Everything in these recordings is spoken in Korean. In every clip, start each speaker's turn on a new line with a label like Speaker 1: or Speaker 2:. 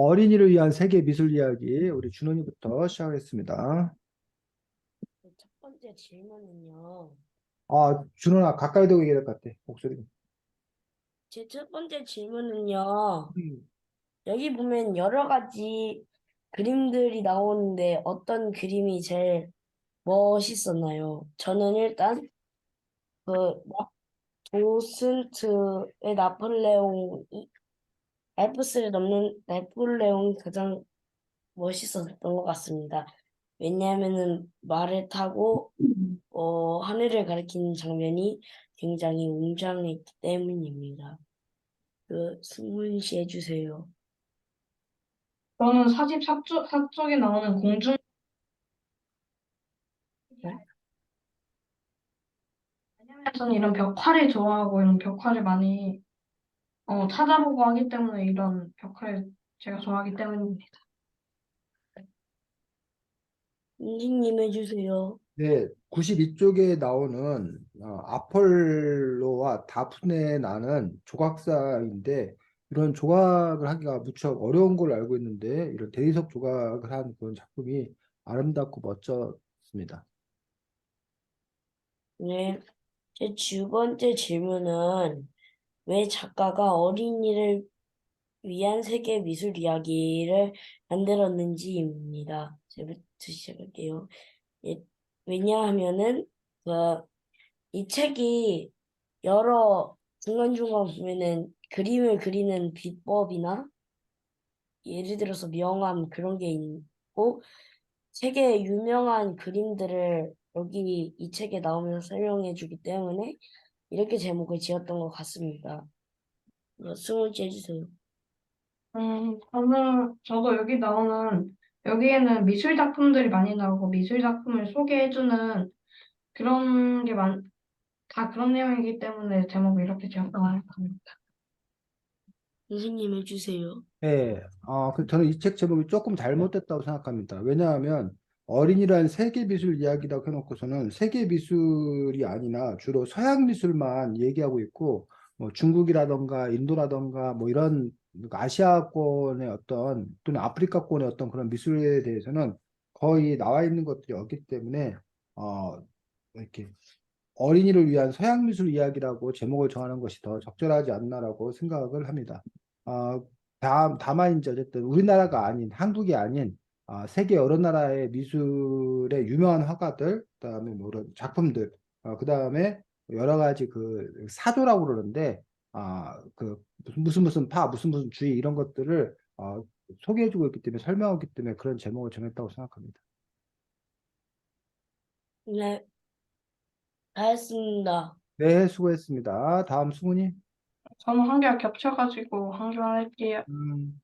Speaker 1: 어린이를 위한 세계 미술 이야기 우리 준원이부터 시작하겠습니다.
Speaker 2: 첫 번째 질문은요.
Speaker 1: 준원아 가까이 대고 얘기할 것 같아. 목소리.
Speaker 2: 제 첫 번째 질문은요.
Speaker 1: 음.
Speaker 2: 여기 보면 여러 가지 그림들이 나오는데 어떤 그림이 제일 멋있었나요? 저는 일단 그 도슨트의 알프스를 넘는 나폴레옹이 가장 멋있었던 것 같습니다. 왜냐하면은 말을 타고 하늘을 가리키는 장면이 굉장히 웅장했기 때문입니다. 승문 씨 해주세요.
Speaker 3: 저는 사쪽에 나오는 공중,
Speaker 2: 네?
Speaker 3: 왜냐면 저는 이런 벽화를 좋아하고 이런 벽화를 많이 찾아보고 하기 때문에 이런 벽화를 제가 좋아하기 때문입니다.
Speaker 2: 선생님 해주세요.
Speaker 1: 네, 92쪽에 나오는 아폴로와 다프네 나는 조각사인데 이런 조각을 하기가 무척 어려운 걸로 알고 있는데 이런 대리석 조각을 한 그런 작품이 아름답고 멋졌습니다.
Speaker 2: 네. 제 두 번째 질문은 왜 작가가 어린이를 위한 세계 미술 이야기를 만들었는지입니다. 제부터 시작할게요. 예, 왜냐하면은 그 이 책이 여러 중간중간 보면은 그림을 그리는 비법이나 예를 들어서 명암 그런 게 있고 책의 유명한 그림들을 여기 이 책에 나오면서 설명해 주기 때문에 이렇게 제목을 지었던 것 같습니다. 승훈 씨 해주세요.
Speaker 3: 저도 여기에는 미술 작품들이 많이 나오고 미술 작품을 소개해주는 그런 다 그런 내용이기 때문에 제목을 이렇게 지었던 것 같습니다.
Speaker 2: 선생님 해주세요.
Speaker 1: 네, 저는 이 책 제목이 조금 잘못됐다고 생각합니다. 왜냐하면 어린이란 세계 미술 이야기라고 해놓고서는 세계 미술이 아니라 주로 서양 미술만 얘기하고 있고, 뭐 중국이라던가 인도라던가 뭐 이런 아시아권의 어떤 또는 아프리카권의 어떤 그런 미술에 대해서는 거의 나와 있는 것들이 없기 때문에 이렇게 어린이를 위한 서양 미술 이야기라고 제목을 정하는 것이 더 적절하지 않나라고 생각을 합니다. 아, 다만 이제 어쨌든 우리나라가 아닌 한국이 아닌 세계 여러 나라의 미술의 유명한 화가들, 그다음에 뭐 이런 작품들, 그다음에 여러 가지 그 사조라고 그러는데 그 무슨 파 무슨 주의 이런 것들을 소개해주고 있기 때문에 설명하고 있기 때문에 그런 제목을 정했다고 생각합니다.
Speaker 2: 네, 다 했습니다.
Speaker 1: 네, 수고했습니다. 다음 수근이.
Speaker 3: 저는 한 개가 겹쳐가지고 한 개만 할게요.
Speaker 1: 음,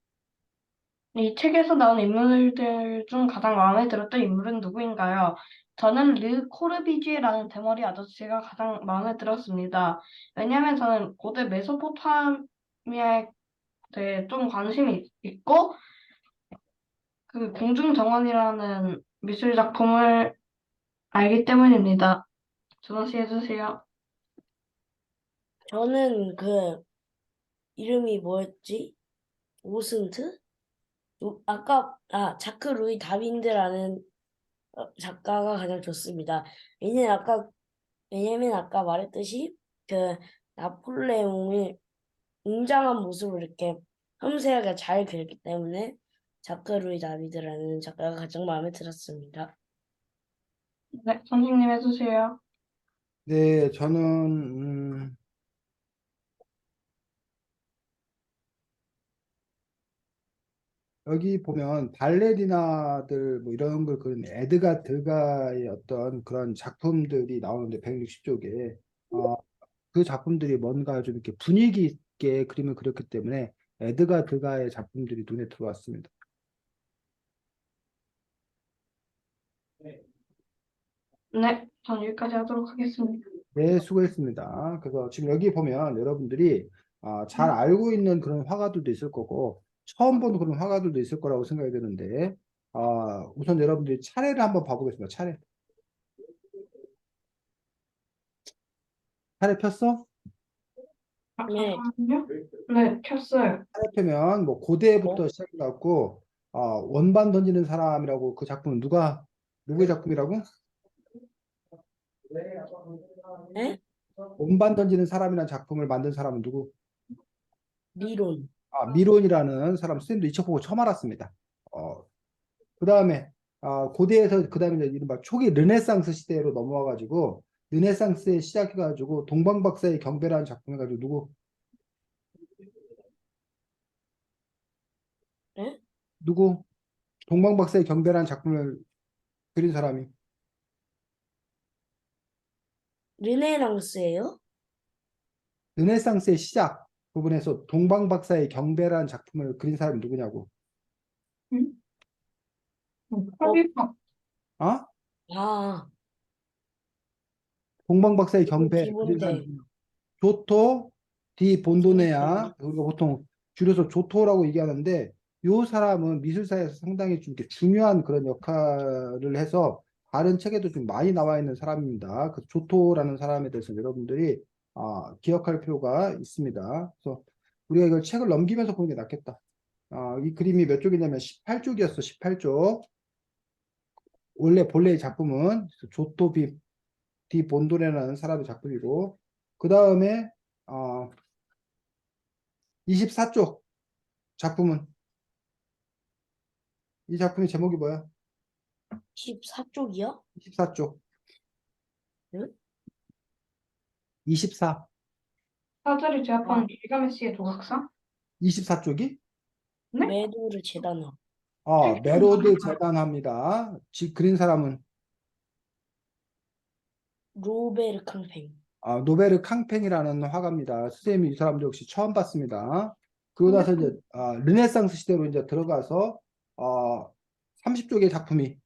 Speaker 3: 이 책에서 나온 인물들 중 가장 마음에 들었던 인물은 누구인가요? 저는 르 코르비지에라는 대머리 아저씨가 가장 마음에 들었습니다. 왜냐하면 저는 고대 메소포타미아에 대해 좀 관심이 있고 그 공중정원이라는 미술 작품을 알기 때문입니다. 준호 씨 해주세요.
Speaker 2: 저는 이름이 뭐였지? 오슨트? 자크 루이 다빈드라는 작가가 가장 좋습니다. 왜냐면 아까 말했듯이 그 나폴레옹을 웅장한 모습을 이렇게 섬세하게 잘 그렸기 때문에 자크 루이 다비드라는 작가가 가장 마음에 들었습니다.
Speaker 3: 네, 선생님 해주세요.
Speaker 1: 네, 저는 여기 보면 발레리나들 뭐 이런 걸 그린 에드가 드가의 어떤 그런 작품들이 나오는데 160쪽에 그 작품들이 뭔가 좀 이렇게 분위기 있게 그림을 그렸기 때문에 에드가 드가의 작품들이 눈에 들어왔습니다.
Speaker 3: 네, 전 여기까지 하도록 하겠습니다.
Speaker 1: 네, 수고했습니다. 그래서 지금 여기 보면 여러분들이 잘 알고 있는 그런 화가들도 있을 거고 처음 보는 그런 화가들도 있을 거라고 생각이 드는데 우선 여러분들이 차례를 한번 봐보겠습니다. 차례. 차례 폈어?
Speaker 2: 네.
Speaker 3: 잠깐만요. 네, 켰어요.
Speaker 1: 하여튼 뭐 고대부터 시작해갖고 원반 던지는 사람이라고 그 작품은 누구의 작품이라고?
Speaker 2: 네?
Speaker 1: 원반 던지는 사람이라는 작품을 만든 사람은 누구?
Speaker 2: 미론.
Speaker 1: 미론이라는 사람 선생님도 이 책 보고 처음 알았습니다. 그 다음에 고대에서 그 다음에 이른바 초기 르네상스 시대로 넘어와가지고 르네상스에 시작해가지고 동방박사의 경배라는 작품 해가지고 누구?
Speaker 2: 네?
Speaker 1: 누구? 동방박사의 경배라는 작품을 그린 사람이
Speaker 2: 르네랑스예요?
Speaker 1: 르네상스의 시작 부분에서 동방박사의 경배라는 작품을 그린 사람이 누구냐고?
Speaker 3: 응? 파리파.
Speaker 1: 어?
Speaker 2: 아,
Speaker 1: 동방박사의 경배 그린 사람이
Speaker 2: 디본데.
Speaker 1: 누구냐고? 조토 디 본도네아 우리가 보통 줄여서 조토라고 얘기하는데 이 사람은 미술사에서 상당히 좀 이렇게 중요한 그런 역할을 해서 다른 책에도 좀 많이 나와 있는 사람입니다. 그 조토라는 사람에 대해서 여러분들이 기억할 필요가 있습니다. 그래서 우리가 이걸 책을 넘기면서 보는 게 낫겠다. 이 그림이 몇 쪽이냐면 18쪽이었어. 18쪽. 원래 본래의 작품은 조토 디 본도네라는 사람의 작품이고 그 다음에 24쪽 작품은 이 작품의 제목이 뭐야?
Speaker 2: 14쪽이요?
Speaker 1: 24쪽.
Speaker 2: 응?
Speaker 1: 24.
Speaker 3: 사자를 제압한
Speaker 2: 아,
Speaker 3: 길가메시의 조각상?
Speaker 1: 24쪽이?
Speaker 3: 네?
Speaker 2: 메도르 제다나.
Speaker 1: 메로드 재단합니다. 그린 사람은
Speaker 2: 로베르 캉팽.
Speaker 1: 노베르 캉팽이라는 화가입니다. 선생님이 이 사람도 역시 처음 봤습니다. 그러고
Speaker 3: 근데
Speaker 1: 나서 이제 르네상스 시대로 이제 들어가서 30쪽의 작품이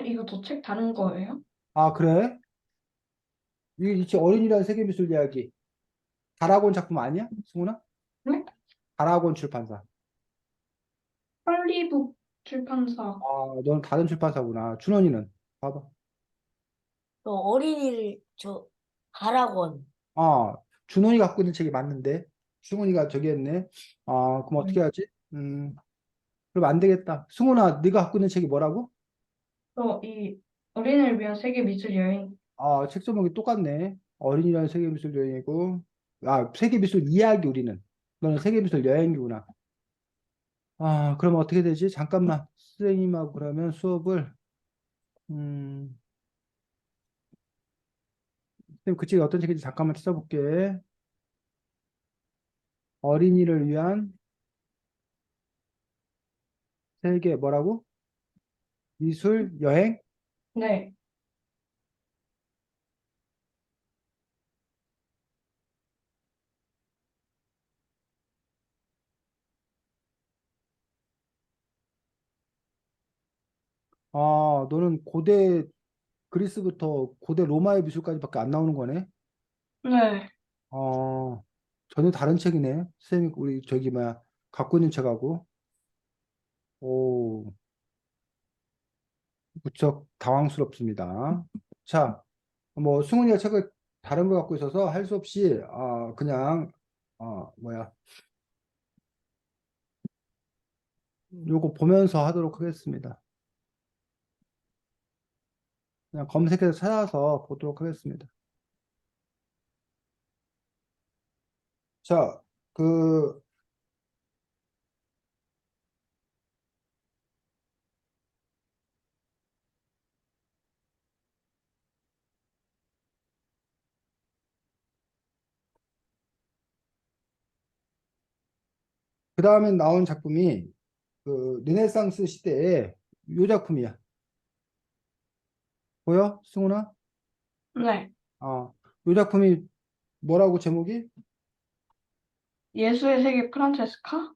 Speaker 3: 이거 저 책 다른 거예요?
Speaker 1: 그래? 이게 어린이라는 세계미술 이야기 다락원 작품 아니야? 승훈아?
Speaker 3: 네?
Speaker 1: 다락원 출판사.
Speaker 3: 헐리북 출판사.
Speaker 1: 너는 다른 출판사구나. 준원이는 봐봐.
Speaker 2: 어린이를 가락원.
Speaker 1: 준원이가 갖고 있는 책이 맞는데 승훈이가 저기 했네. 그럼 어떻게
Speaker 3: 네.
Speaker 1: 하지? 그럼 안 되겠다. 승훈아, 네가 갖고 있는 책이 뭐라고?
Speaker 3: 이 어린이를 위한 세계 미술 여행.
Speaker 1: 책 제목이 똑같네. 어린이라는 세계미술 여행이고, 세계미술 이야기 우리는. 너는 세계미술 여행이구나. 그럼 어떻게 되지? 잠깐만. 선생님하고 그러면 수업을, 음, 선생님 그 책이 어떤 책인지 잠깐만 찾아볼게. 어린이를 위한 세계 뭐라고? 미술 여행?
Speaker 3: 네.
Speaker 1: 너는 고대 그리스부터 고대 로마의 미술까지밖에 안 나오는 거네.
Speaker 3: 네.
Speaker 1: 전혀 다른 책이네. 선생님, 우리 저기 뭐야, 갖고 있는 책하고. 오, 무척 당황스럽습니다. 자, 뭐 승훈이가 책을 다른 거 갖고 있어서 할 수 없이 그냥 뭐야, 요거 보면서 하도록 하겠습니다. 그냥 검색해서 찾아서 보도록 하겠습니다. 자, 그 다음에 나온 작품이 그 르네상스 시대의 요 작품이야. 보여? 승훈아?
Speaker 3: 네.
Speaker 1: 요 작품이 뭐라고 제목이?
Speaker 3: 예수의 세계 프란체스카?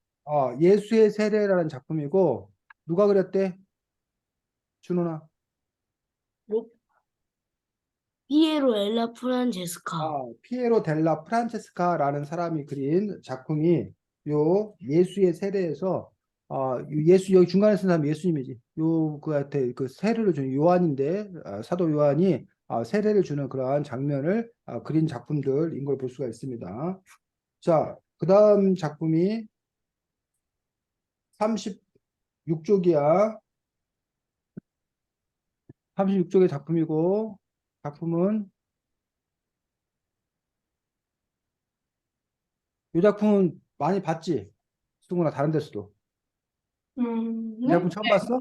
Speaker 1: 예수의 세례라는 작품이고 누가 그렸대? 준호나.
Speaker 2: 로, 피에로 엘라 프란체스카.
Speaker 1: 피에로 델라 프란체스카라는 사람이 그린 작품이 요 예수의 세례에서 예수 여기 중간에 쓴 사람이 예수님이지. 요 그한테 그 세례를 주는 요한인데 사도 요한이 세례를 주는 그러한 장면을 그린 작품들인 걸 볼 수가 있습니다. 자, 그 다음 작품이 36쪽이야. 36쪽의 작품이고, 작품은, 이 작품은 많이 봤지? 승훈아, 다른 데서도. 이
Speaker 3: 네?
Speaker 1: 작품 처음 봤어?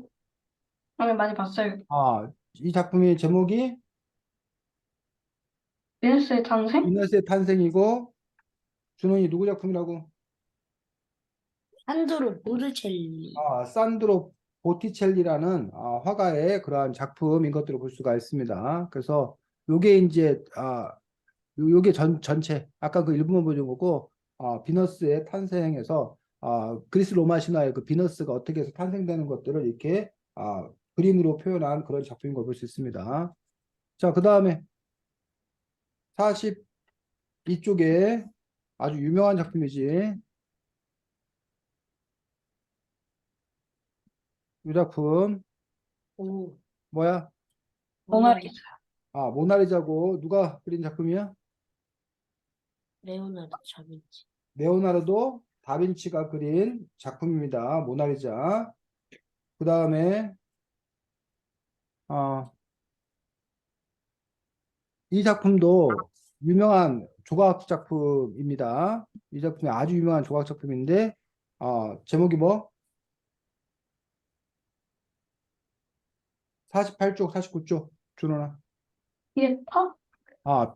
Speaker 3: 네, 많이 봤어요.
Speaker 1: 아, 이 작품의 제목이
Speaker 3: 비너스의 탄생?
Speaker 1: 비너스의 탄생이고, 준원이 누구 작품이라고?
Speaker 2: 안드로 보르첼리.
Speaker 1: 산드로 보티첼리라는 화가의 그러한 작품인 것들을 볼 수가 있습니다. 그래서 요게 이제 요게 전체 아까 그 일부분 보여준 거고 비너스의 탄생에서 그리스 로마 신화의 그 비너스가 어떻게 해서 탄생되는 것들을 이렇게 그림으로 표현한 그런 작품인 걸 볼 수 있습니다. 자, 그 다음에 42쪽에 아주 유명한 작품이지. 이 작품
Speaker 2: 오,
Speaker 1: 뭐야?
Speaker 2: 모나리,
Speaker 1: 모나리자고 누가 그린 작품이야?
Speaker 2: 레오나르도 다빈치.
Speaker 1: 레오나르도 다빈치가 그린 작품입니다. 모나리자. 그 다음에 이 작품도 유명한 조각 작품입니다. 이 작품이 아주 유명한 조각 작품인데 제목이 뭐? 48쪽, 49쪽 준호나.
Speaker 3: 피에타?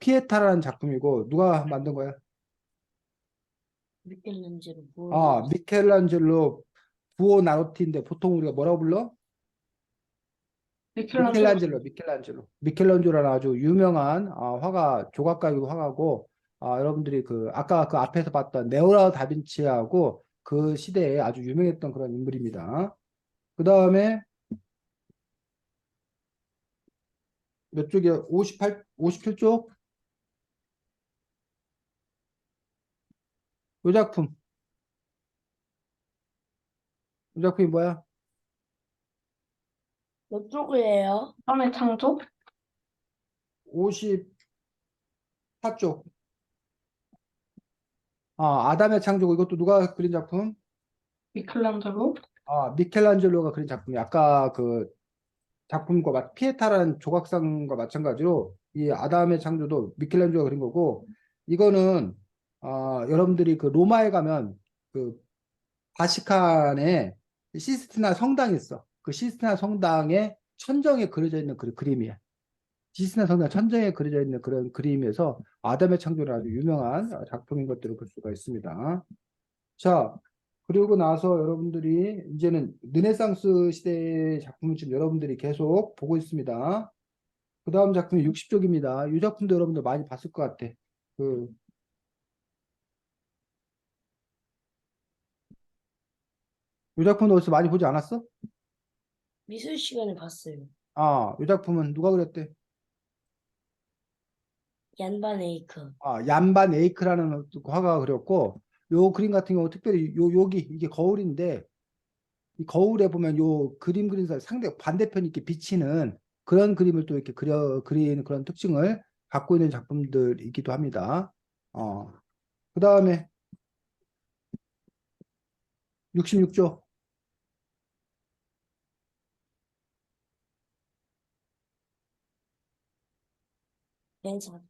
Speaker 1: 피에타라는 작품이고 누가 만든 거야?
Speaker 2: 미켈란젤로 보르.
Speaker 1: 미켈란젤로 부오나로티인데 보통 우리가 뭐라고 불러?
Speaker 3: 미켈란젤로.
Speaker 1: 미켈란젤로라는 아주 유명한 화가 조각가이고 화가고 여러분들이 그 아까 그 앞에서 봤던 네오라르도 다빈치하고 그 시대에 아주 유명했던 그런 인물입니다. 그 다음에 몇 쪽이야? 57쪽? 이 작품. 이 작품이 뭐야?
Speaker 2: 몇 쪽이에요?
Speaker 3: 다음에 창조?
Speaker 1: 54쪽. 아담의 창조고 이것도 누가 그린 작품?
Speaker 3: 미켈란젤로?
Speaker 1: 미켈란젤로가 그린 작품이 아까 그 작품과 피에타라는 조각상과 마찬가지로 이 아담의 창조도 미켈란젤로가 그린 거고 이거는 여러분들이 그 로마에 가면 그 바시칸에 시스티나 성당이 있어. 그 시스티나 성당에 천정에 그려져 있는 그 그림이야. 시스티나 성당 천정에 그려져 있는 그런 그림에서 아담의 창조는 아주 유명한 작품인 것들을 볼 수가 있습니다. 자, 그리고 나서 여러분들이 이제는 르네상스 시대의 작품을 지금 여러분들이 계속 보고 있습니다. 그 다음 작품이 60쪽입니다. 이 작품도 여러분들 많이 봤을 것 같아. 그, 이 작품도 어디서 많이 보지 않았어?
Speaker 2: 미술 시간에 봤어요.
Speaker 1: 이 작품은 누가 그렸대?
Speaker 2: 얀반 에이크.
Speaker 1: 얀반 에이크라는 화가가 그렸고, 요 그림 같은 경우 특별히 여기 이게 거울인데, 이 거울에 보면 요 그림 그린 사람 상대 반대편이 이렇게 비치는 그런 그림을 또 이렇게 그리는 그런 특징을 갖고 있는 작품들이기도 합니다. 그 다음에 66조.
Speaker 2: 벤사.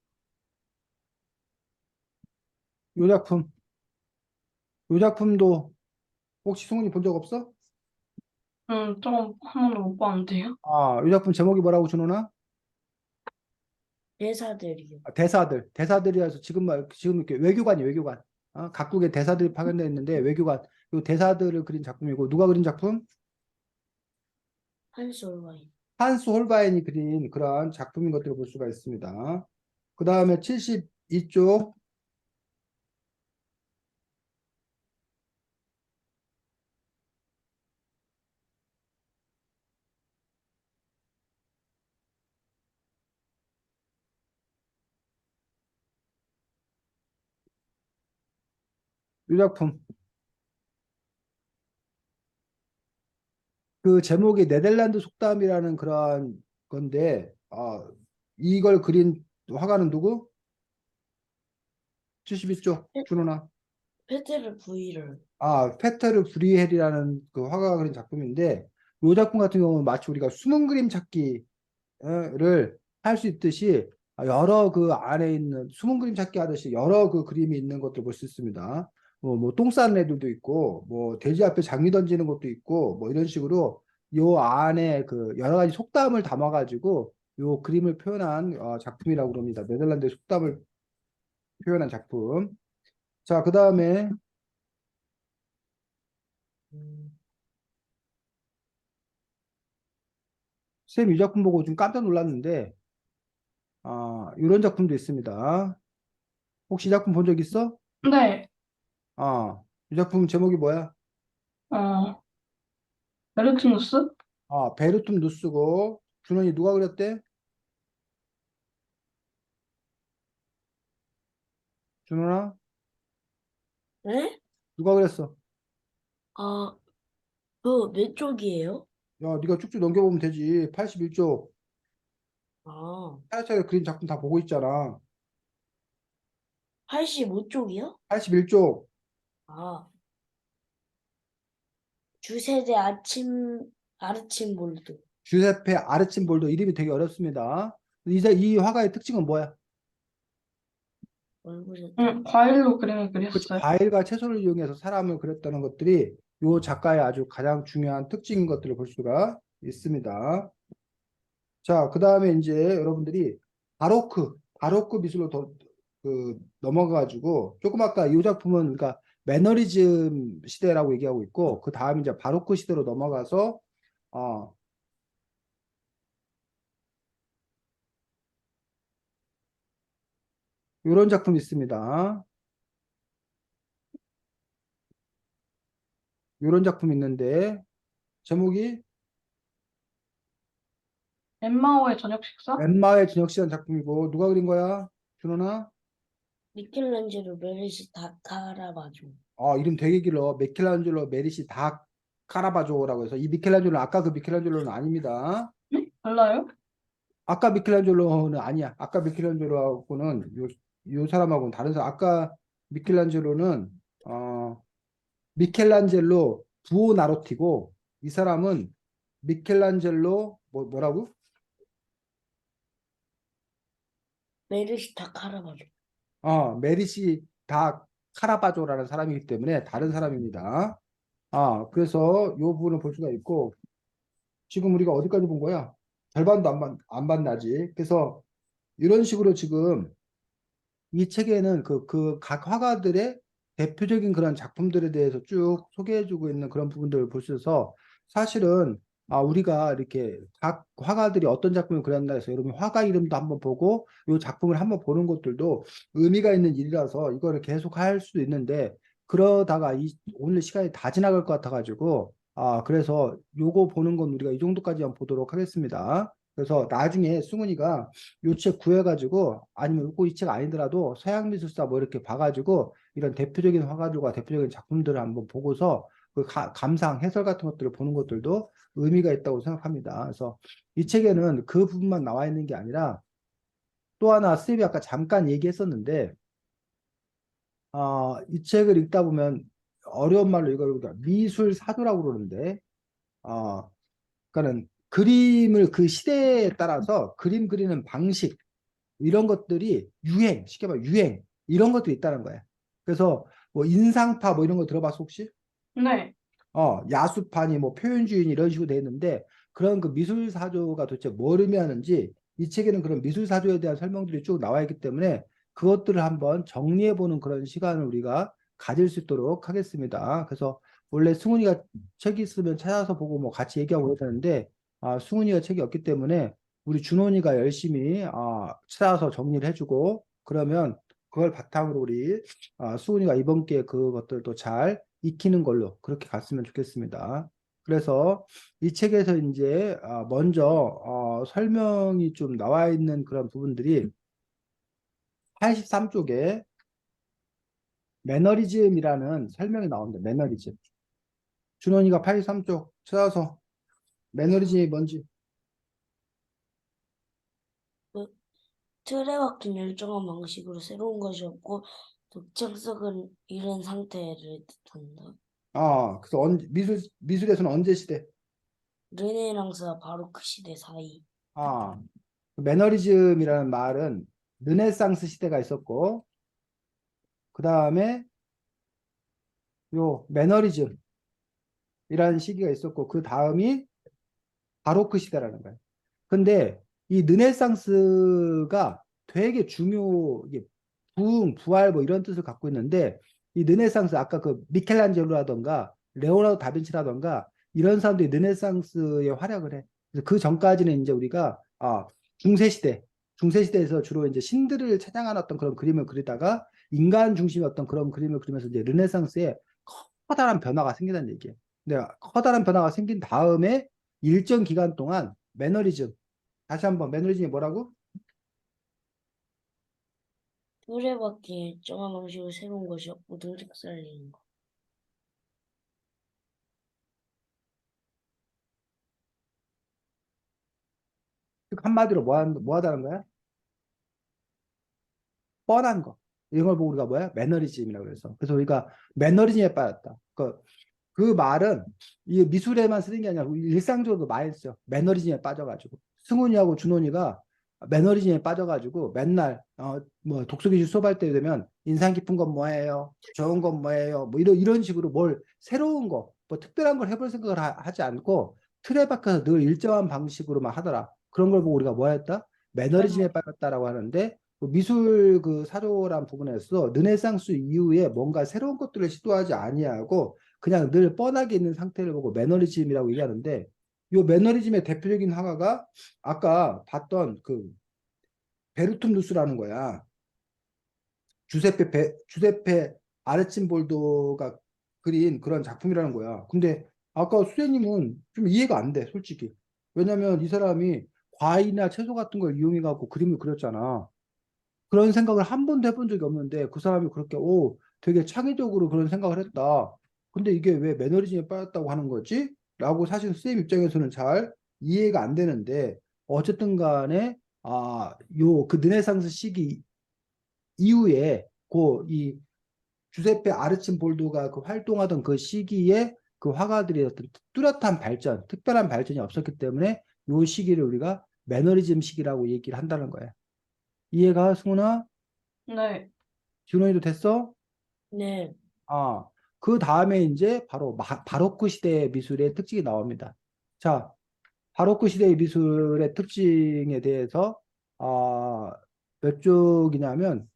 Speaker 1: 요 작품. 요 작품도 혹시 승훈이 본 적 없어?
Speaker 3: 좀 한 번도 못 봤는데요.
Speaker 1: 요 작품 제목이 뭐라고 준호나?
Speaker 2: 대사들이요.
Speaker 1: 대사들이라서 지금 이렇게 외교관. 각국의 대사들이 파견되어 있는데 외교관. 요 대사들을 그린 작품이고 누가 그린 작품?
Speaker 2: 한스 올바인.
Speaker 1: 한스 홀바인이 그린 그러한 작품인 것들을 볼 수가 있습니다. 그 다음에 72쪽. 이 작품. 그 제목이 네덜란드 속담이라는 그러한 건데, 이걸 그린 화가는 누구? 72쪽, 준호나.
Speaker 2: 페트를 V를.
Speaker 1: 페테르 브리헬이라는 그 화가가 그린 작품인데 이 작품 같은 경우는 마치 우리가 숨은 그림 찾기를 할 수 있듯이 여러 그 안에 있는 숨은 그림 찾기 하듯이 여러 그 그림이 있는 것들 볼 수 있습니다. 똥 싸는 애들도 있고 뭐 돼지 앞에 장미 던지는 것도 있고 뭐 이런 식으로 요 안에 그 여러 가지 속담을 담아가지고 요 그림을 표현한 작품이라고 합니다. 네덜란드의 속담을 표현한 작품. 자, 그 다음에
Speaker 2: 음,
Speaker 1: 쌤 이 작품 보고 좀 깜짝 놀랐는데 이런 작품도 있습니다. 혹시 이 작품 본 적 있어?
Speaker 3: 네,
Speaker 1: 이 작품 제목이 뭐야?
Speaker 3: 어, 베르트누스?
Speaker 1: 베르툼 누스고 준원이 누가 그렸대? 준원아?
Speaker 2: 네?
Speaker 1: 누가 그랬어?
Speaker 2: 아, 그 몇 쪽이에요?
Speaker 1: 야, 네가 쭉쭉 넘겨보면 되지. 81쪽
Speaker 2: 아,
Speaker 1: 차례차례 그린 작품 다 보고 있잖아.
Speaker 2: 85쪽이요?
Speaker 1: 81쪽
Speaker 2: 아, 주세대 아르침볼드.
Speaker 1: 주세페 아르침볼도 이름이 되게 어렵습니다. 이 화가의 특징은 뭐야?
Speaker 2: 얼굴이었다.
Speaker 3: 과일로 그림을
Speaker 1: 그치,
Speaker 3: 그렸어요.
Speaker 1: 과일과 채소를 이용해서 사람을 그렸다는 것들이 이 작가의 아주 가장 중요한 특징인 것들을 볼 수가 있습니다. 자, 그 다음에 이제 여러분들이 바로크 미술로 넘어가가지고 조금 아까 이 작품은 그러니까 매너리즘 시대라고 얘기하고 있고 그 다음 이제 바로크 시대로 넘어가서 어, 이런 작품이 있습니다. 이런 작품이 있는데 제목이
Speaker 3: 엠마오의 저녁 식사?
Speaker 1: 엠마의 저녁 시간 작품이고 누가 그린 거야? 준호나?
Speaker 2: 미켈란젤로 메르시 다 카라바조.
Speaker 1: 이름 되게 길어. 미켈란젤로 메디시 다 카라바조라고 해서 이 미켈란젤로는 아까 그 미켈란젤로는 아닙니다.
Speaker 3: 네? 달라요?
Speaker 1: 아까 미켈란젤로는 아니야. 아까 미켈란젤로하고는 요 사람하고는 다른 사람. 아까 미켈란젤로는 미켈란젤로 부오나로티고 이 사람은 미켈란젤로 뭐라고?
Speaker 2: 메르시 다 카라바조.
Speaker 1: 메디시 다 카라바조라는 사람이기 때문에 다른 사람입니다. 그래서 요 부분을 볼 수가 있고 지금 우리가 어디까지 본 거야? 절반도 안 봤나지. 그래서 이런 식으로 지금 이 책에는 그 각 화가들의 대표적인 그런 작품들에 대해서 쭉 소개해주고 있는 그런 부분들을 볼 수 있어서 사실은 우리가 이렇게 각 화가들이 어떤 작품을 그렸나 해서 여러분 화가 이름도 한번 보고 이 작품을 한번 보는 것들도 의미가 있는 일이라서 이거를 계속 할 수도 있는데 그러다가 오늘 시간이 다 지나갈 것 같아가지고 그래서 요거 보는 건 우리가 이 정도까지만 보도록 하겠습니다. 그래서 나중에 승훈이가 요 책 구해가지고 아니면 꼭 이 책 아니더라도 서양미술사 뭐 이렇게 봐가지고 이런 대표적인 화가들과 대표적인 작품들을 한번 보고서 그 감상, 해설 같은 것들을 보는 것들도 의미가 있다고 생각합니다. 그래서 이 책에는 그 부분만 나와 있는 게 아니라 또 하나 쌤이 아까 잠깐 얘기했었는데 이 책을 읽다 보면 어려운 말로 이걸 우리가 미술 사조라고 그러는데 그러니까는 그림을 그 시대에 따라서 그림 그리는 방식 이런 것들이 쉽게 말해 유행 이런 것들이 있다는 거야. 그래서 뭐 인상파 뭐 이런 거 들어봤어 혹시?
Speaker 3: 네.
Speaker 1: 야수파니 뭐 표현주의니 이런 식으로 돼 있는데 그런 그 미술 사조가 도대체 뭘 의미하는지 이 책에는 그런 미술 사조에 대한 설명들이 쭉 나와 있기 때문에 그것들을 한번 정리해 보는 그런 시간을 우리가 가질 수 있도록 하겠습니다. 그래서 원래 승훈이가 책 있으면 찾아서 보고 뭐 같이 얘기하고 그러는데 승훈이가 책이 없기 때문에 우리 준원이가 열심히 찾아서 정리를 해주고 그러면 그걸 바탕으로 우리 수훈이가 이번 기회에 그것들도 잘 익히는 걸로 그렇게 갔으면 좋겠습니다. 그래서 이 책에서 이제 먼저 설명이 좀 나와 있는 그런 부분들이 83쪽에 매너리즘이라는 설명이 나옵니다. 매너리즘. 준원이가 83쪽 찾아서 매너리즘이 뭔지.
Speaker 2: 그 틀에 박힌 일정한 방식으로 새로운 것이 없고 독창성을 잃은 상태를 뜻한다.
Speaker 1: 그래서 미술에서는 언제 시대?
Speaker 2: 르네상스와 바로크 시대 사이.
Speaker 1: 아, 매너리즘이라는 말은 르네상스 시대가 있었고, 그 다음에 요 매너리즘이라는 시기가 있었고, 그 다음이 바로크 시대라는 거예요. 근데 이 르네상스가 되게 이게 부활 뭐 이런 뜻을 갖고 있는데, 이 르네상스 아까 그 미켈란젤로라던가 레오나르도 다빈치라던가 이런 사람들이 르네상스에 활약을 해. 그래서 그 전까지는 이제 우리가 중세시대에서 주로 이제 신들을 찬양하는 어떤 그런 그림을 그리다가 인간 중심의 어떤 그런 그림을 그리면서 이제 르네상스에 커다란 변화가 생긴다는 얘기예요. 근데 커다란 변화가 생긴 다음에 일정 기간 동안 매너리즘, 다시 한번 매너리즘이 뭐라고?
Speaker 2: 또래받기 일정한 방식으로 새로운 것이 모든 살리는 것.
Speaker 1: 한마디로 뭐 하다는 거야? 뻔한 거. 이런 걸 보고 우리가 뭐야? 매너리즘이라고 그래서. 그래서 우리가 매너리즘에 빠졌다. 그 말은 이 미술에만 쓰는 게 아니라 일상적으로도 많이 써요. 매너리즘에 빠져가지고. 승훈이하고 준원이가 매너리즘에 빠져가지고 맨날 뭐 독서교실 수업할 때 되면 인상 깊은 건 뭐예요? 좋은 건 뭐예요? 뭐 이런 식으로 뭘 새로운 거, 뭐 특별한 걸 해볼 생각을 하지 않고 틀에 박혀서 늘 일정한 방식으로만 하더라. 그런 걸 보고 우리가 뭐 했다? 매너리즘에 빠졌다라고 하는데 그 미술 그 사조란 부분에서 르네상스 이후에 뭔가 새로운 것들을 시도하지 아니하고 그냥 늘 뻔하게 있는 상태를 보고 매너리즘이라고 얘기하는데 이 매너리즘의 대표적인 화가가 아까 봤던 그 베르툼루스라는 거야. 주세페 아르침볼도가 그린 그런 작품이라는 거야. 근데 아까 수재님은 좀 이해가 안 돼, 솔직히. 왜냐면 이 사람이 과일이나 채소 같은 걸 이용해 갖고 그림을 그렸잖아. 그런 생각을 한 번도 해본 적이 없는데 그 사람이 그렇게 되게 창의적으로 그런 생각을 했다. 근데 이게 왜 매너리즘에 빠졌다고 하는 거지? 라고 사실 쌤 입장에서는 잘 이해가 안 되는데 어쨌든 간에 요 그 르네상스 시기 이후에 그 이 주세페 아르침볼도가 그 활동하던 그 시기에 그 화가들이 어떤 뚜렷한 발전, 특별한 발전이 없었기 때문에 요 시기를 우리가 매너리즘 시기라고 얘기를 한다는 거야. 이해가 승훈아?
Speaker 3: 네.
Speaker 1: 준호이도 됐어?
Speaker 2: 네,
Speaker 1: 아, 그 다음에 이제 바로 바로크 시대 미술의 특징이 나옵니다. 자, 바로크 시대의 미술의 특징에 대해서 몇 쪽이냐면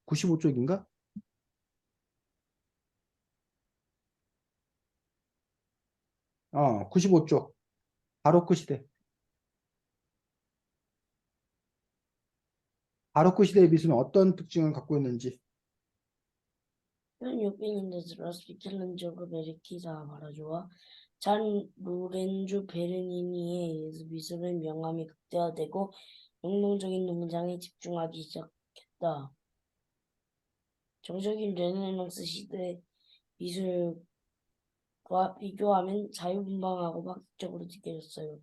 Speaker 1: 95쪽인가? 95쪽. 바로크 시대. 바로크 시대의 미술은 어떤 특징을 갖고 있는지.
Speaker 2: 1600년대 들어 미켈란젤로 베르티사 바라조와 잔 로렌조 베르니니에 의해서 미술은 명암이 극대화되고 능동적인 동작에 집중하기 시작했다. 정적인 르네상스 시대 미술과 비교하면 자유분방하고 파격적으로 느껴졌어요.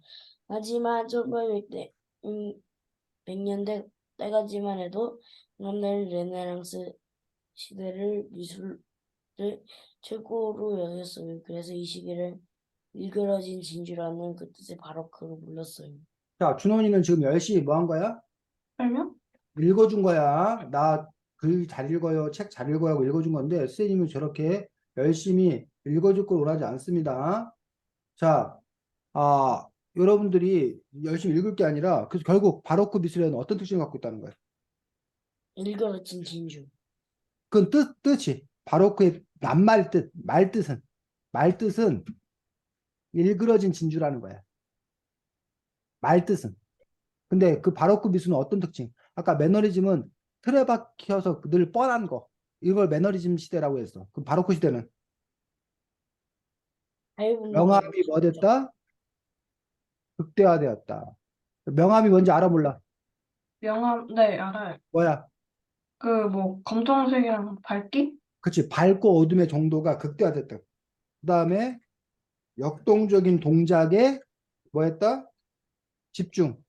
Speaker 2: 하지만 1800년대 때까지만 해도 남다른 르네상스 시대를 미술을 최고로 여겼어요. 그래서 이 시기를 일그러진 진주라는 그 뜻의 바로크로 불렀어요.
Speaker 1: 자, 준원이는 지금 열심히 뭐 한 거야?
Speaker 3: 설명?
Speaker 1: 읽어준 거야. 나 글 잘 읽어요. 책 잘 읽어요 하고 읽어준 건데, 선생님은 저렇게 열심히 읽어줄 걸 원하지 않습니다. 자, 아, 여러분들이 열심히 읽을 게 아니라, 그래서 결국 바로크 미술에는 어떤 특징을 갖고 있다는 거예요?
Speaker 2: 일그러진 진주.
Speaker 1: 그건 뜻이. 바로크의 낱말 뜻, 말뜻은 일그러진 진주라는 거야. 말뜻은. 근데 그 바로크 미술은 어떤 특징? 아까 매너리즘은 틀에 박혀서 늘 뻔한 거. 이걸 매너리즘 시대라고 했어. 그 바로크 시대는
Speaker 2: 자유분방하고
Speaker 1: 명암이 뭐
Speaker 2: 파격적.
Speaker 1: 됐다? 극대화되었다. 명암이 뭔지 알아 몰라?
Speaker 3: 명함, 네, 알아요.
Speaker 1: 뭐야?
Speaker 3: 그 뭐 검정색이랑 밝기?
Speaker 1: 그치. 밝고 어둠의 정도가 극대화됐다. 그 다음에 역동적인 동작에 뭐 했다? 집중.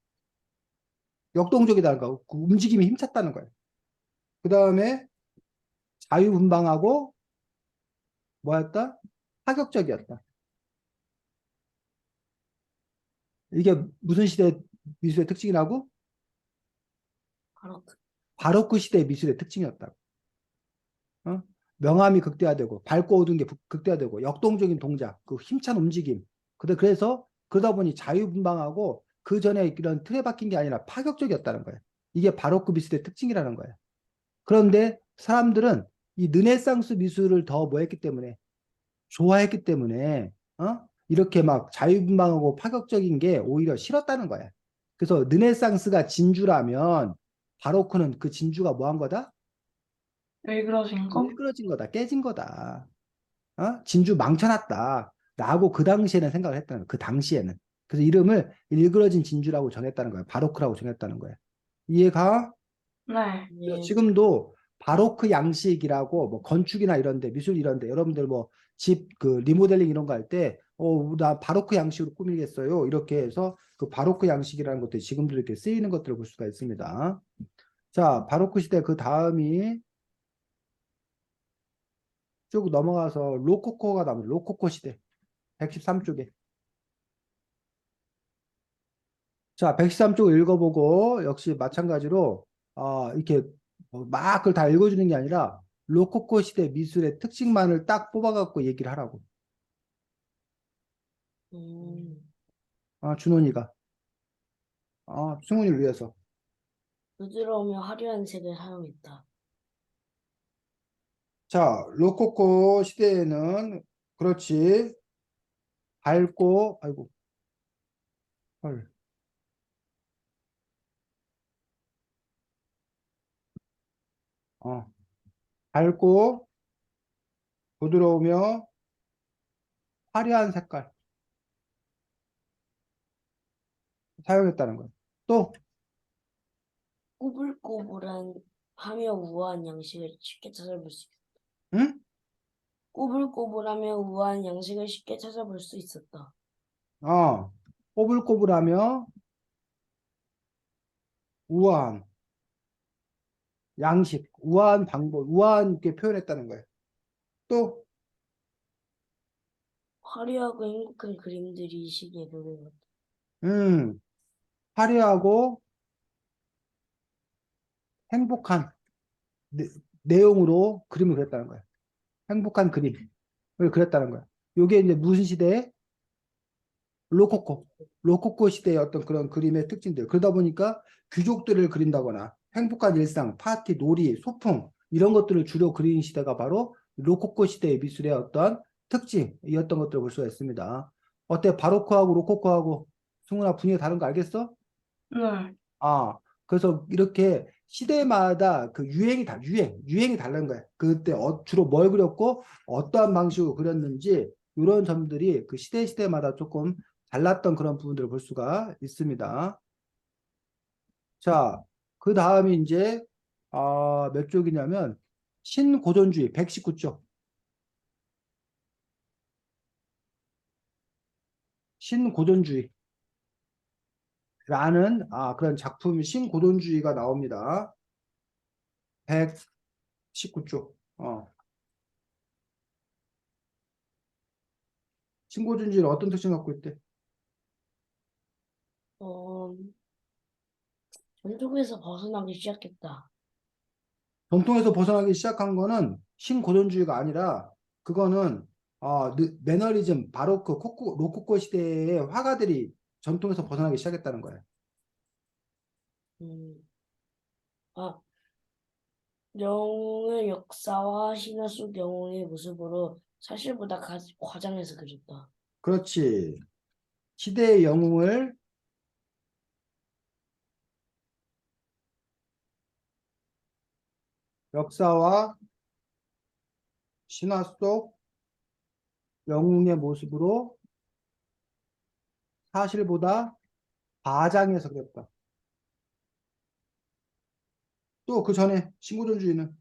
Speaker 1: 역동적이다는 거. 그 움직임이 힘찼다는 거야. 그 다음에 자유분방하고 뭐였다? 파격적이었다. 이게 무슨 시대 미술의 특징이라고?
Speaker 2: 바로
Speaker 1: 바로크 시대의 미술의 특징이었다. 어? 명암이 극대화되고 밝고 어두운 게 극대화되고 역동적인 동작, 그 힘찬 움직임. 그래서 그러다 보니 자유분방하고 그 전에 이런 틀에 박힌 게 아니라 파격적이었다는 거예요. 이게 바로크 미술의 특징이라는 거예요. 그런데 사람들은 이 르네상스 미술을 더 뭐 했기 때문에 좋아했기 때문에 이렇게 막 자유분방하고 파격적인 게 오히려 싫었다는 거야. 그래서 르네상스가 진주라면 바로크는 그 진주가 뭐 한 거다?
Speaker 3: 일그러진 거?
Speaker 1: 일그러진 거다. 깨진 거다. 진주 망쳐놨다. 라고 그 당시에는 생각을 했다는 거야. 그 당시에는. 그래서 이름을 일그러진 진주라고 정했다는 거야. 바로크라고 정했다는 거야. 이해가?
Speaker 3: 네.
Speaker 2: 네.
Speaker 1: 지금도 바로크 양식이라고 뭐 건축이나 이런데 미술 이런데 여러분들 뭐 집 그 리모델링 이런 거 할 때 나 바로크 양식으로 꾸미겠어요. 이렇게 해서 그 바로크 양식이라는 것들이 지금도 이렇게 쓰이는 것들을 볼 수가 있습니다. 자, 바로크 시대 그 다음이 쭉 넘어가서 로코코가 나옵니다. 로코코 시대 113쪽에. 자, 113쪽 읽어보고 역시 마찬가지로 이렇게 막 그걸 다 읽어주는 게 아니라 로코코 시대 미술의 특징만을 딱 뽑아갖고 얘기를 하라고.
Speaker 2: 음,
Speaker 1: 준원이가. 승훈이를 위해서.
Speaker 2: 부드러우며 화려한 색을 사용했다.
Speaker 1: 자, 로코코 시대에는 그렇지. 밝고, 아이고, 헐. 어, 밝고 부드러우며 화려한 색깔 사용했다는 거예요. 또,
Speaker 2: 꼬불꼬불한 하며 우아한 양식을 쉽게 찾아볼 수 있다.
Speaker 1: 응?
Speaker 2: 꼬불꼬불하며 우아한 양식을 쉽게 찾아볼 수 있었다.
Speaker 1: 꼬불꼬불하며 우아한 양식, 우아한 방법, 우아한 게 표현했다는 거예요. 또,
Speaker 2: 화려하고 행복한 그림들이 이 시기에 보여왔다.
Speaker 1: 음, 화려하고 행복한 내, 내용으로 그림을 그렸다는 거예요. 행복한 그림을 그렸다는 거예요. 요게 이제 무슨 시대에? 로코코. 로코코 시대의 어떤 그런 그림의 특징들. 그러다 보니까 귀족들을 그린다거나 행복한 일상, 파티, 놀이, 소풍 이런 것들을 주로 그리는 시대가 바로 로코코 시대의 미술의 어떤 특징이었던 것들을 볼 수가 있습니다. 어때? 바로크하고 로코코하고 승훈아 분위기 다른 거 알겠어?
Speaker 3: 네.
Speaker 1: 아, 그래서 이렇게 시대마다 그 유행이 다른 거야. 그때 주로 뭘 그렸고 어떠한 방식으로 그렸는지 이런 점들이 그 시대마다 조금 달랐던 그런 부분들을 볼 수가 있습니다. 자, 그 다음이 이제 몇 쪽이냐면 신고전주의 119쪽. 신고전주의라는 그런 작품 신고전주의가 나옵니다. 119쪽. 신고전주의는 어떤 특징을 갖고 있대?
Speaker 2: 어, 전통에서 벗어나기 시작했다.
Speaker 1: 전통에서 벗어나기 시작한 거는 신고전주의가 아니라 그거는 매너리즘, 바로크, 로코코 시대의 화가들이 전통에서 벗어나기 시작했다는 거예요.
Speaker 2: 음, 아, 영웅의 역사와 신화 속 영웅의 모습으로 사실보다 과장해서 그렸다.
Speaker 1: 그렇지. 시대의 영웅을 역사와 신화 속 영웅의 모습으로 사실보다 과장해서 그렸다. 또 그 전에 신고전주의는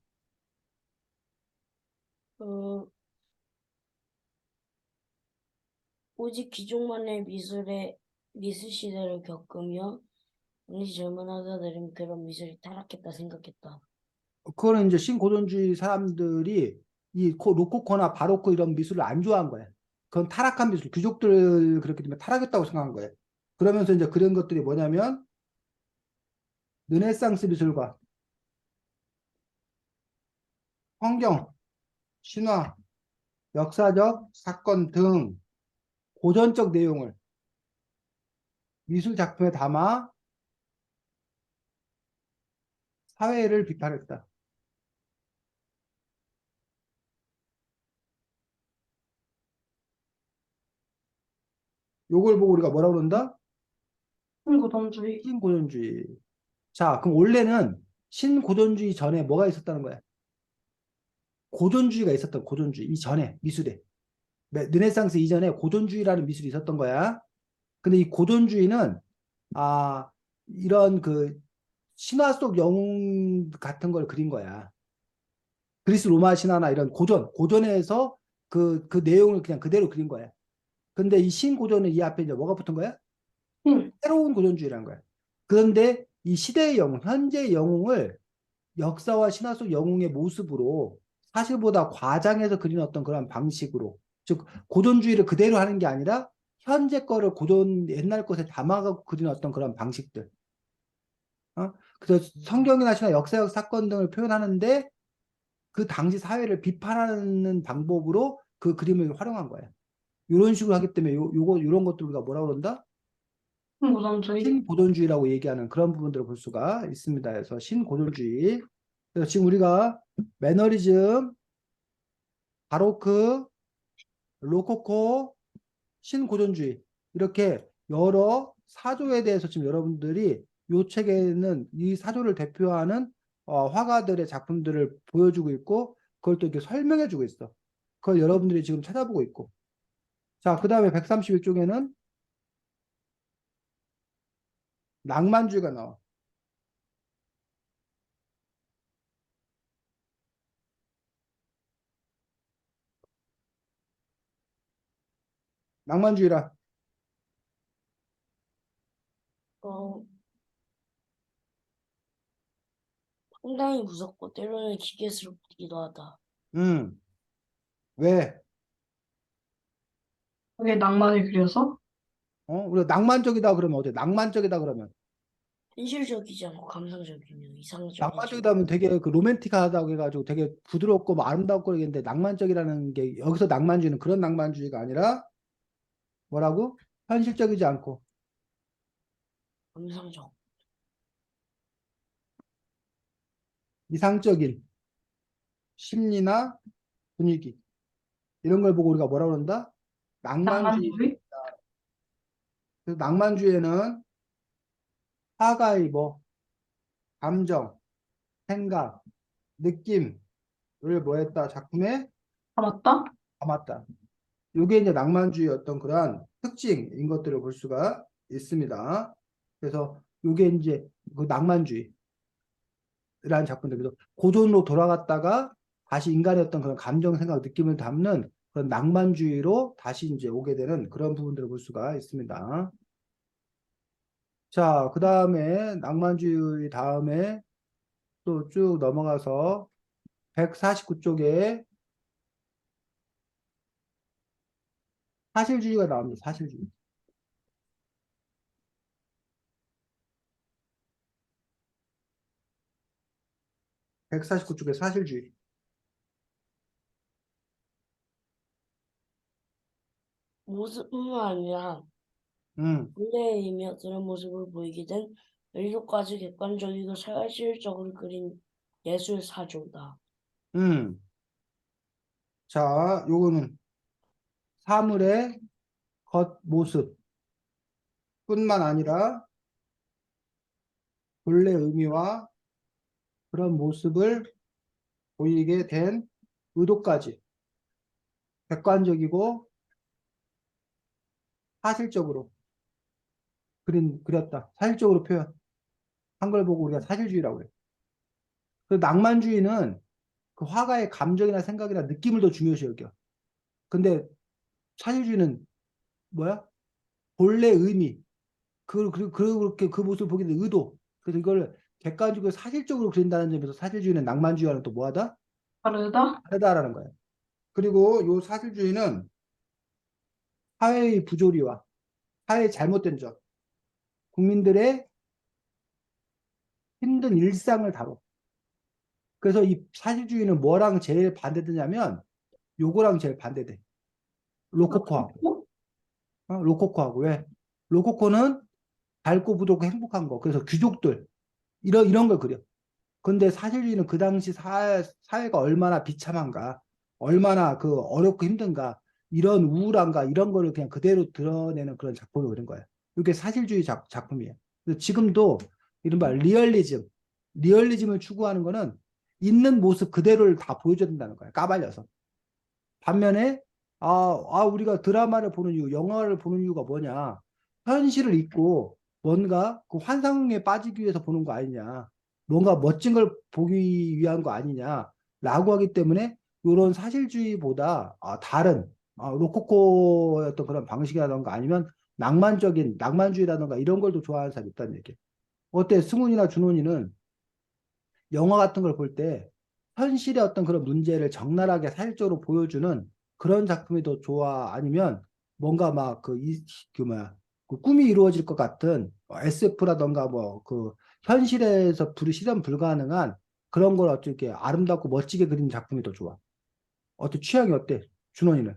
Speaker 2: 어, 오직 귀족만의 미술 시대를 겪으며 당시 젊은 화가들은 그런 미술이 타락했다 생각했다.
Speaker 1: 그거는 이제 신고전주의 사람들이 이 로코코나 바로크 이런 미술을 안 좋아한 거야. 그건 타락한 미술, 귀족들 그렇게 되면 타락했다고 생각한 거예요. 그러면서 이제 그런 것들이 뭐냐면 르네상스 미술과 환경, 신화, 역사적 사건 등 고전적 내용을 미술 작품에 담아 사회를 비판했다. 요걸 보고 우리가 뭐라고 그런다?
Speaker 3: 신고전주의.
Speaker 1: 신고전주의. 자, 그럼 원래는 신고전주의 전에 뭐가 있었다는 거야? 고전주의가 있었던 고전주의 이전에 미술에 르네상스 이전에 고전주의라는 미술이 있었던 거야. 근데 이 고전주의는 아 이런 그 신화 속 영웅 같은 걸 그린 거야. 그리스 로마 신화나 이런 고전에서 그 내용을 그냥 그대로 그린 거야. 근데 이 신고전은 이 앞에 이제 뭐가 붙은 거야?
Speaker 3: 신.
Speaker 1: 새로운 고전주의라는 거야. 그런데 이 시대의 영웅, 현재의 영웅을 역사와 신화 속 영웅의 모습으로 사실보다 과장해서 그리는 어떤 그런 방식으로, 즉 고전주의를 그대로 하는 게 아니라 현재 거를 고전 옛날 것에 담아가고 그리는 어떤 그런 방식들. 그래서 성경이나 신화 역사적 사건 등을 표현하는데 그 당시 사회를 비판하는 방법으로 그 그림을 활용한 거예요. 이런 식으로 하기 때문에 요런 것들 우리가 뭐라 그런다?
Speaker 3: 신고전주의.
Speaker 1: 신고전주의라고 얘기하는 그런 부분들을 볼 수가 있습니다. 그래서 신고전주의. 그래서 지금 우리가 매너리즘, 바로크, 로코코, 신고전주의 이렇게 여러 사조에 대해서 지금 여러분들이 이 책에는 이 사조를 대표하는 화가들의 작품들을 보여주고 있고 그걸 또 이렇게 설명해 주고 있어. 그걸 여러분들이 지금 찾아보고 있고. 자, 그 다음에 131쪽에는 낭만주의가 나와. 낭만주의라.
Speaker 2: 어, 상당히 무섭고 때로는 기괴스럽기도 하다.
Speaker 1: 음, 왜?
Speaker 3: 그게 낭만을 그려서?
Speaker 1: 우리가 낭만적이다 그러면 어때? 낭만적이다 그러면.
Speaker 2: 현실적이지 않고 감성적이며 이상적이지.
Speaker 1: 낭만적이다 하면 되게 그 로맨틱하다고 해가지고 되게 부드럽고 뭐 아름답고 그러겠는데 낭만적이라는 게 여기서 낭만주의는 그런 낭만주의가 아니라 뭐라고? 현실적이지 않고
Speaker 2: 감성적.
Speaker 1: 이상적인 심리나 분위기 이런 걸 보고 우리가 뭐라고 그런다? 낭만주의.
Speaker 3: 낭만주의?
Speaker 1: 그래서 낭만주의에는 화가의 뭐 감정, 생각, 느낌을 뭐했다 작품에
Speaker 3: 아, 맞다?
Speaker 1: 담았다. 이게 이제 낭만주의 어떤 그러한 특징인 것들을 볼 수가 있습니다. 그래서 이게 이제 그 낭만주의라는 작품들. 그래서 고전으로 돌아갔다가 다시 인간의 어떤 그런 감정, 생각, 느낌을 담는 그런 낭만주의로 다시 이제 오게 되는 그런 부분들을 볼 수가 있습니다. 자, 그 다음에 낭만주의 다음에 또 쭉 넘어가서 149쪽에 사실주의가 나옵니다. 사실주의. 149쪽에 사실주의.
Speaker 2: 모습뿐만 아니라
Speaker 1: 음,
Speaker 2: 본래이며 그런 모습을 보이게 된 열도까지 객관적이고 사실적으로 그린 예술 사조다.
Speaker 1: 음. 자, 요거는 사물의 겉모습뿐만 아니라 본래 의미와 그런 모습을 보이게 된 의도까지 객관적이고 사실적으로 그렸다. 사실적으로 표현. 한 걸 보고 우리가 사실주의라고 해요. 그 낭만주의는 그 화가의 감정이나 생각이나 느낌을 더 중요시 여겨. 근데 사실주의는 뭐야? 본래 의미. 그렇게 그 모습을 보게 된 의도. 그래서 이걸 객관적으로 사실적으로 그린다는 점에서 사실주의는 낭만주의와는 또 뭐하다?
Speaker 3: 다르다?
Speaker 1: 다르다라는 거예요. 그리고 요 사실주의는 사회의 부조리와 사회의 잘못된 점, 국민들의 힘든 일상을 다뤄. 그래서 이 사실주의는 뭐랑 제일 반대되냐면 요거랑 제일 반대돼. 로코코하고.
Speaker 3: 어?
Speaker 1: 로코코하고. 왜? 로코코는 밝고 부드럽고 행복한 거. 그래서 귀족들 이런 걸 그려. 근데 사실주의는 그 당시 사회가 얼마나 비참한가, 얼마나 그 어렵고 힘든가, 이런 우울한가, 이런 거를 그냥 그대로 드러내는 그런 작품을 그린 거예요. 이게 사실주의 작품이에요. 그래서 지금도 이른바 리얼리즘을 추구하는 거는 있는 모습 그대로를 다 보여줘야 된다는 거예요. 까발려서. 반면에 우리가 드라마를 보는 이유, 영화를 보는 이유가 뭐냐? 현실을 잊고 뭔가 그 환상에 빠지기 위해서 보는 거 아니냐? 뭔가 멋진 걸 보기 위한 거 아니냐라고 하기 때문에 이런 사실주의보다 다른 로코코의 어떤 그런 방식이라던가 아니면 낭만적인 낭만주의라던가 이런 걸 더 좋아하는 사람이 있다는 얘기예요. 어때? 승훈이나 준원이는 영화 같은 걸 볼 때 현실의 어떤 그런 문제를 적나라하게 사실적으로 보여주는 그런 작품이 더 좋아? 아니면 뭔가 막 그 뭐야, 그 꿈이 이루어질 것 같은 SF라던가 뭐 그 현실에서 실현 불가능한 그런 걸 어떻게 아름답고 멋지게 그린 작품이 더 좋아? 어때? 취향이 어때? 준원이는?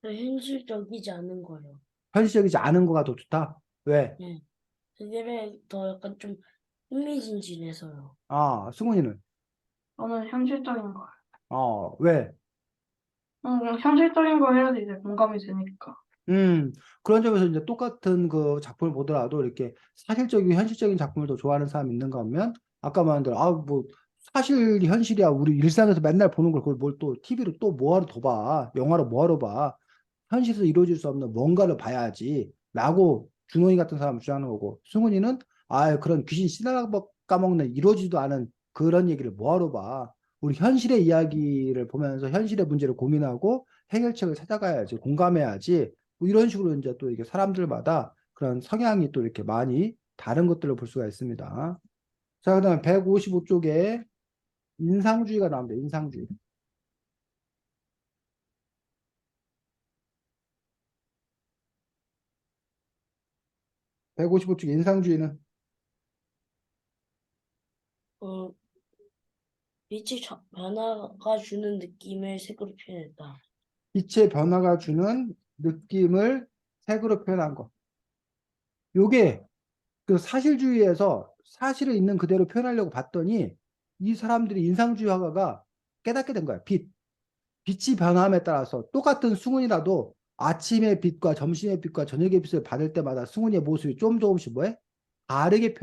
Speaker 2: 현실적이지 않은 거예요.
Speaker 1: 현실적이지 않은 거가 더 좋다? 왜?
Speaker 2: 네. 그게 더 약간 좀 흥미진진해서요.
Speaker 1: 승훈이는?
Speaker 3: 저는 현실적인 거.
Speaker 1: 왜?
Speaker 3: 그냥 현실적인 거 해야지 이제 공감이 되니까.
Speaker 1: 음, 그런 점에서 이제 똑같은 그 작품을 보더라도 이렇게 사실적이고 현실적인 작품을 더 좋아하는 사람이 있는가 하면 아까 말한 대로 뭐 사실이 현실이야. 우리 일상에서 맨날 보는 걸 그걸 뭘 또 TV로 또 뭐하러 더 봐. 영화로 뭐하러 봐. 현실에서 이루어질 수 없는 뭔가를 봐야지. 라고 준호이 같은 사람은 주장하는 거고 승훈이는 그런 귀신 씨나라 까먹는 이루어지도 않은 그런 얘기를 뭐하러 봐. 우리 현실의 이야기를 보면서 현실의 문제를 고민하고 해결책을 찾아가야지. 공감해야지. 뭐 이런 식으로 이제 또 이게 사람들마다 그런 성향이 또 이렇게 많이 다른 것들을 볼 수가 있습니다. 자, 그다음 155쪽에 인상주의가 나옵니다. 인상주의. 155쪽에 인상주의는
Speaker 2: 어, 빛의 변화가 주는 느낌을 색으로 표현했다.
Speaker 1: 빛의 변화가 주는 느낌을 색으로 표현한 것. 요게 그 사실주의에서 사실을 있는 그대로 표현하려고 봤더니 이 사람들이 인상주의 화가가 깨닫게 된 거야. 빛이 변함에 따라서 똑같은 승훈이라도 아침의 빛과 점심의 빛과 저녁의 빛을 받을 때마다 승훈이의 모습이 좀 조금씩 뭐해? 다르게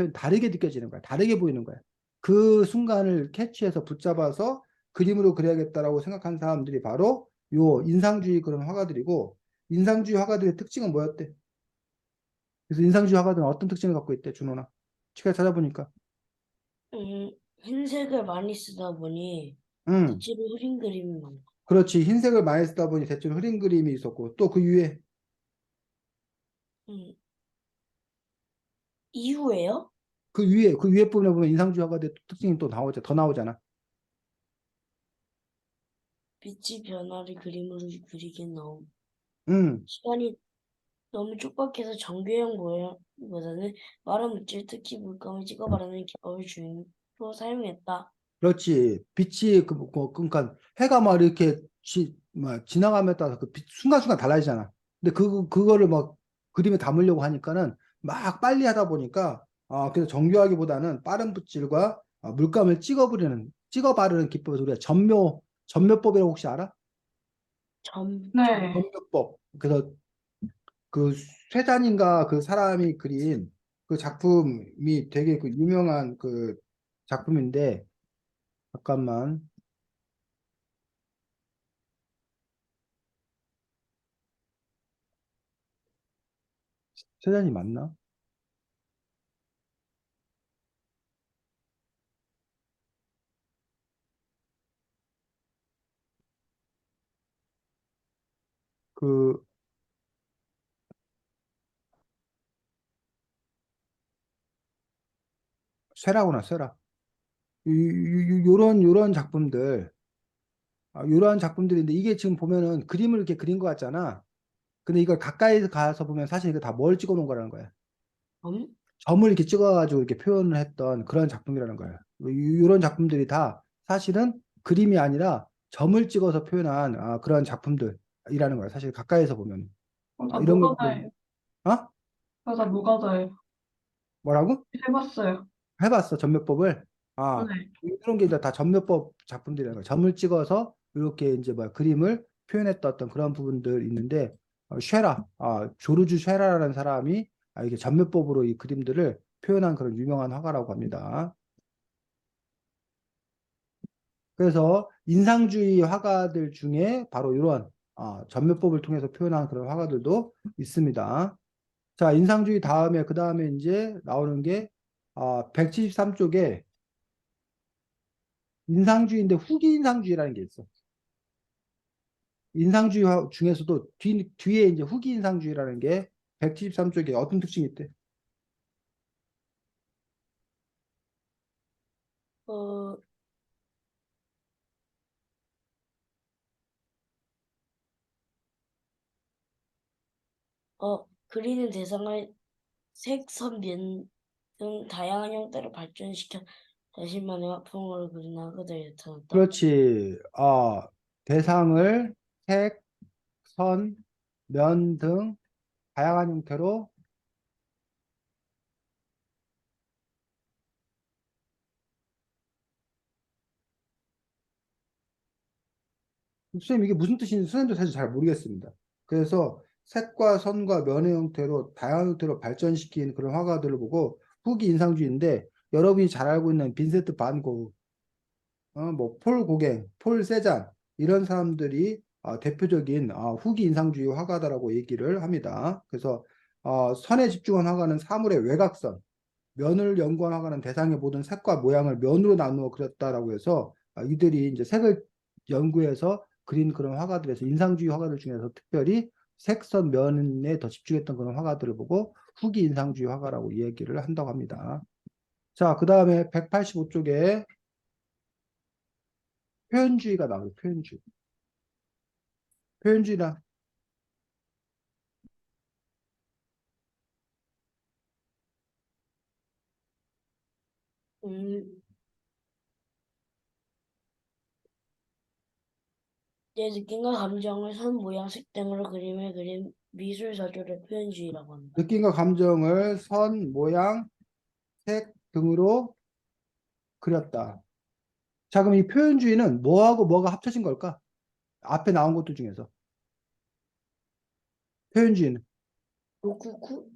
Speaker 1: 느껴지는 거야. 다르게 보이는 거야. 그 순간을 캐치해서 붙잡아서 그림으로 그려야겠다라고 생각한 사람들이 바로 요 인상주의 그런 화가들이고 인상주의 화가들의 특징은 뭐였대? 그래서 인상주의 화가들은 어떤 특징을 갖고 있대, 준호나? 책을 찾아보니까.
Speaker 2: 흰색을 많이 쓰다 보니
Speaker 1: 응,
Speaker 2: 대체로 흐린 그림이 많아.
Speaker 1: 그렇지. 흰색을 많이 쓰다 보니 대충 흐린 그림이 있었고 또 그 위에
Speaker 2: 음, 이후에요?
Speaker 1: 그 위에 부분에 보면 인상주의 화가들의 특징이 또 나오자, 더 나오잖아.
Speaker 2: 빛의 변화를 그림으로 그리긴 너무
Speaker 1: 응,
Speaker 2: 시간이 너무 촉박해서 정교형 모양보다는 마른 물질, 특히 물감을 찍어 바르는 기법을 주로 사용했다.
Speaker 1: 그렇지. 빛이 그러니까 해가 막 이렇게 지나감에 따라서 순간순간 달라지잖아. 근데 그거를 막 그림에 담으려고 하니까는 막 빨리 하다 보니까 그래서 정교하기보다는 빠른 붓질과 물감을 찍어 바르는 기법에서 우리가 전묘법이라고 혹시 알아?
Speaker 3: 네.
Speaker 1: 전묘법. 그래서 그 쇠잔인가 그 사람이 그린 그 작품이 되게 그 유명한 그 작품인데 잠깐만. 쇠잔이 맞나? 그 쇠라구나, 쇠라. 요런 작품들, 요런 작품들인데 이게 지금 보면은 그림을 이렇게 그린 것 같잖아. 근데 이걸 가까이 가서 보면 사실 이거 다 뭘 찍어 놓은 거라는 거야.
Speaker 2: 음?
Speaker 1: 점을 이렇게 찍어가지고 이렇게 표현을 했던 그런 작품이라는 거예요. 이런 작품들이 다 사실은 그림이 아니라 점을 찍어서 표현한 그런 작품들이라는 거예요. 사실 가까이서 보면.
Speaker 3: 나
Speaker 1: 이런 걸 보고,
Speaker 3: 노가다예요.
Speaker 1: 어?
Speaker 3: 나 노가다예요.
Speaker 1: 뭐라고?
Speaker 3: 해봤어요.
Speaker 1: 해봤어, 전묘법을. 아,
Speaker 3: 네.
Speaker 1: 이런 게 이제 다 전묘법 작품들이라는 거예요. 점을 찍어서 이렇게 이제 뭐 그림을 표현했던 어떤 그런 부분들 있는데, 쉐라, 조르주 쉐라라는 사람이 이게 전묘법으로 이 그림들을 표현한 그런 유명한 화가라고 합니다. 그래서 인상주의 화가들 중에 바로 이런 전묘법을 통해서 표현한 그런 화가들도 있습니다. 자, 인상주의 다음에 그 다음에 이제 나오는 게 173쪽에 인상주의인데 후기 인상주의라는 게 있어. 인상주의 중에서도 뒤에 이제 후기 인상주의라는 게 173쪽에 어떤 특징이 있대?
Speaker 2: 어, 그리는 대상을 색, 선, 면 등 다양한 형태로 발전시켜 자신만의 화풍으로 그리는 화가들이 나타났다.
Speaker 1: 그렇지. 대상을 색, 선, 면 등 다양한 형태로 선생님 이게 무슨 뜻인지 선생님도 사실 잘 모르겠습니다. 그래서 색과 선과 면의 형태로 다양한 형태로 발전시킨 그런 화가들을 보고 후기 인상주의인데 여러분이 잘 알고 있는 빈센트 반 고흐, 폴 고갱, 폴 세잔 이런 사람들이 대표적인 후기 인상주의 화가다라고 얘기를 합니다. 그래서 선에 집중한 화가는 사물의 외곽선, 면을 연구한 화가는 대상의 모든 색과 모양을 면으로 나누어 그렸다라고 해서 이들이 이제 색을 연구해서 그린 그런 화가들에서 인상주의 화가들 중에서 특별히 색선 면에 더 집중했던 그런 화가들을 보고 후기 인상주의 화가라고 얘기를 한다고 합니다. 자, 그 다음에 185쪽에 표현주의가 나와요. 표현주의. 표현주의나
Speaker 2: 음, 내 느낌과 감정을 선, 모양, 색 등으로 그림을 그린 미술 사조를 표현주의라고 한다.
Speaker 1: 느낌과 감정을 선, 모양, 색 등으로 그렸다. 자, 그럼 이 표현주의는 뭐하고 뭐가 합쳐진 걸까? 앞에 나온 것들 중에서. 표현주의는.
Speaker 2: 로쿠쿠?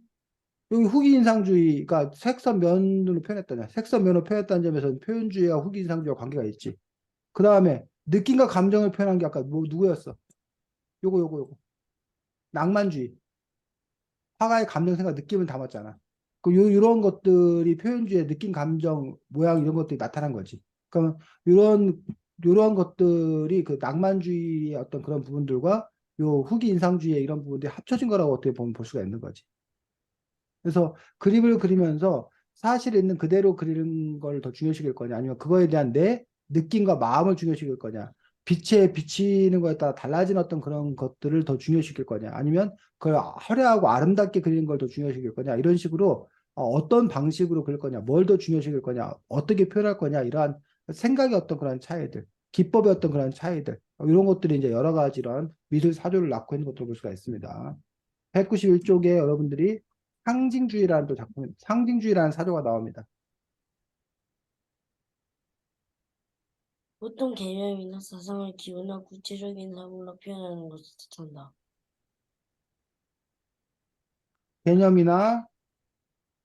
Speaker 1: 여기 후기 인상주의가 색선 면으로 표현했다냐. 색선 면으로 표현했다는 점에서는 표현주의와 후기 인상주의와 관계가 있지. 그 다음에 느낌과 감정을 표현한 게 아까 누구였어? 요거. 낭만주의. 화가의 감정, 생각, 느낌을 담았잖아. 요런 것들이 표현주의의 느낌, 감정, 모양 이런 것들이 나타난 거지. 그러면 요런 것들이 그 낭만주의의 어떤 그런 부분들과 요 후기 인상주의의 이런 부분들이 합쳐진 거라고 어떻게 보면 볼 수가 있는 거지. 그래서 그림을 그리면서 사실 있는 그대로 그리는 걸 더 중요시킬 거냐, 아니면 그거에 대한 내 느낌과 마음을 중요시킬 거냐, 빛에 비치는 거에 따라 달라진 어떤 그런 것들을 더 중요시킬 거냐, 아니면 그걸 화려하고 아름답게 그리는 걸 더 중요시킬 거냐, 이런 식으로 어떤 방식으로 그릴 거냐, 뭘 더 중요시킬 거냐, 어떻게 표현할 거냐, 이러한 생각의 어떤 그런 차이들, 기법의 어떤 그런 차이들, 이런 것들이 이제 여러 가지 이런 미술 사조를 낳고 있는 것들을 볼 수가 있습니다. 191쪽에 여러분들이 상징주의라는 또 작품, 상징주의라는 사조가 나옵니다.
Speaker 2: 보통 개념이나 사상을 기호나 구체적인 사물로 표현하는 것을 뜻한다.
Speaker 1: 개념이나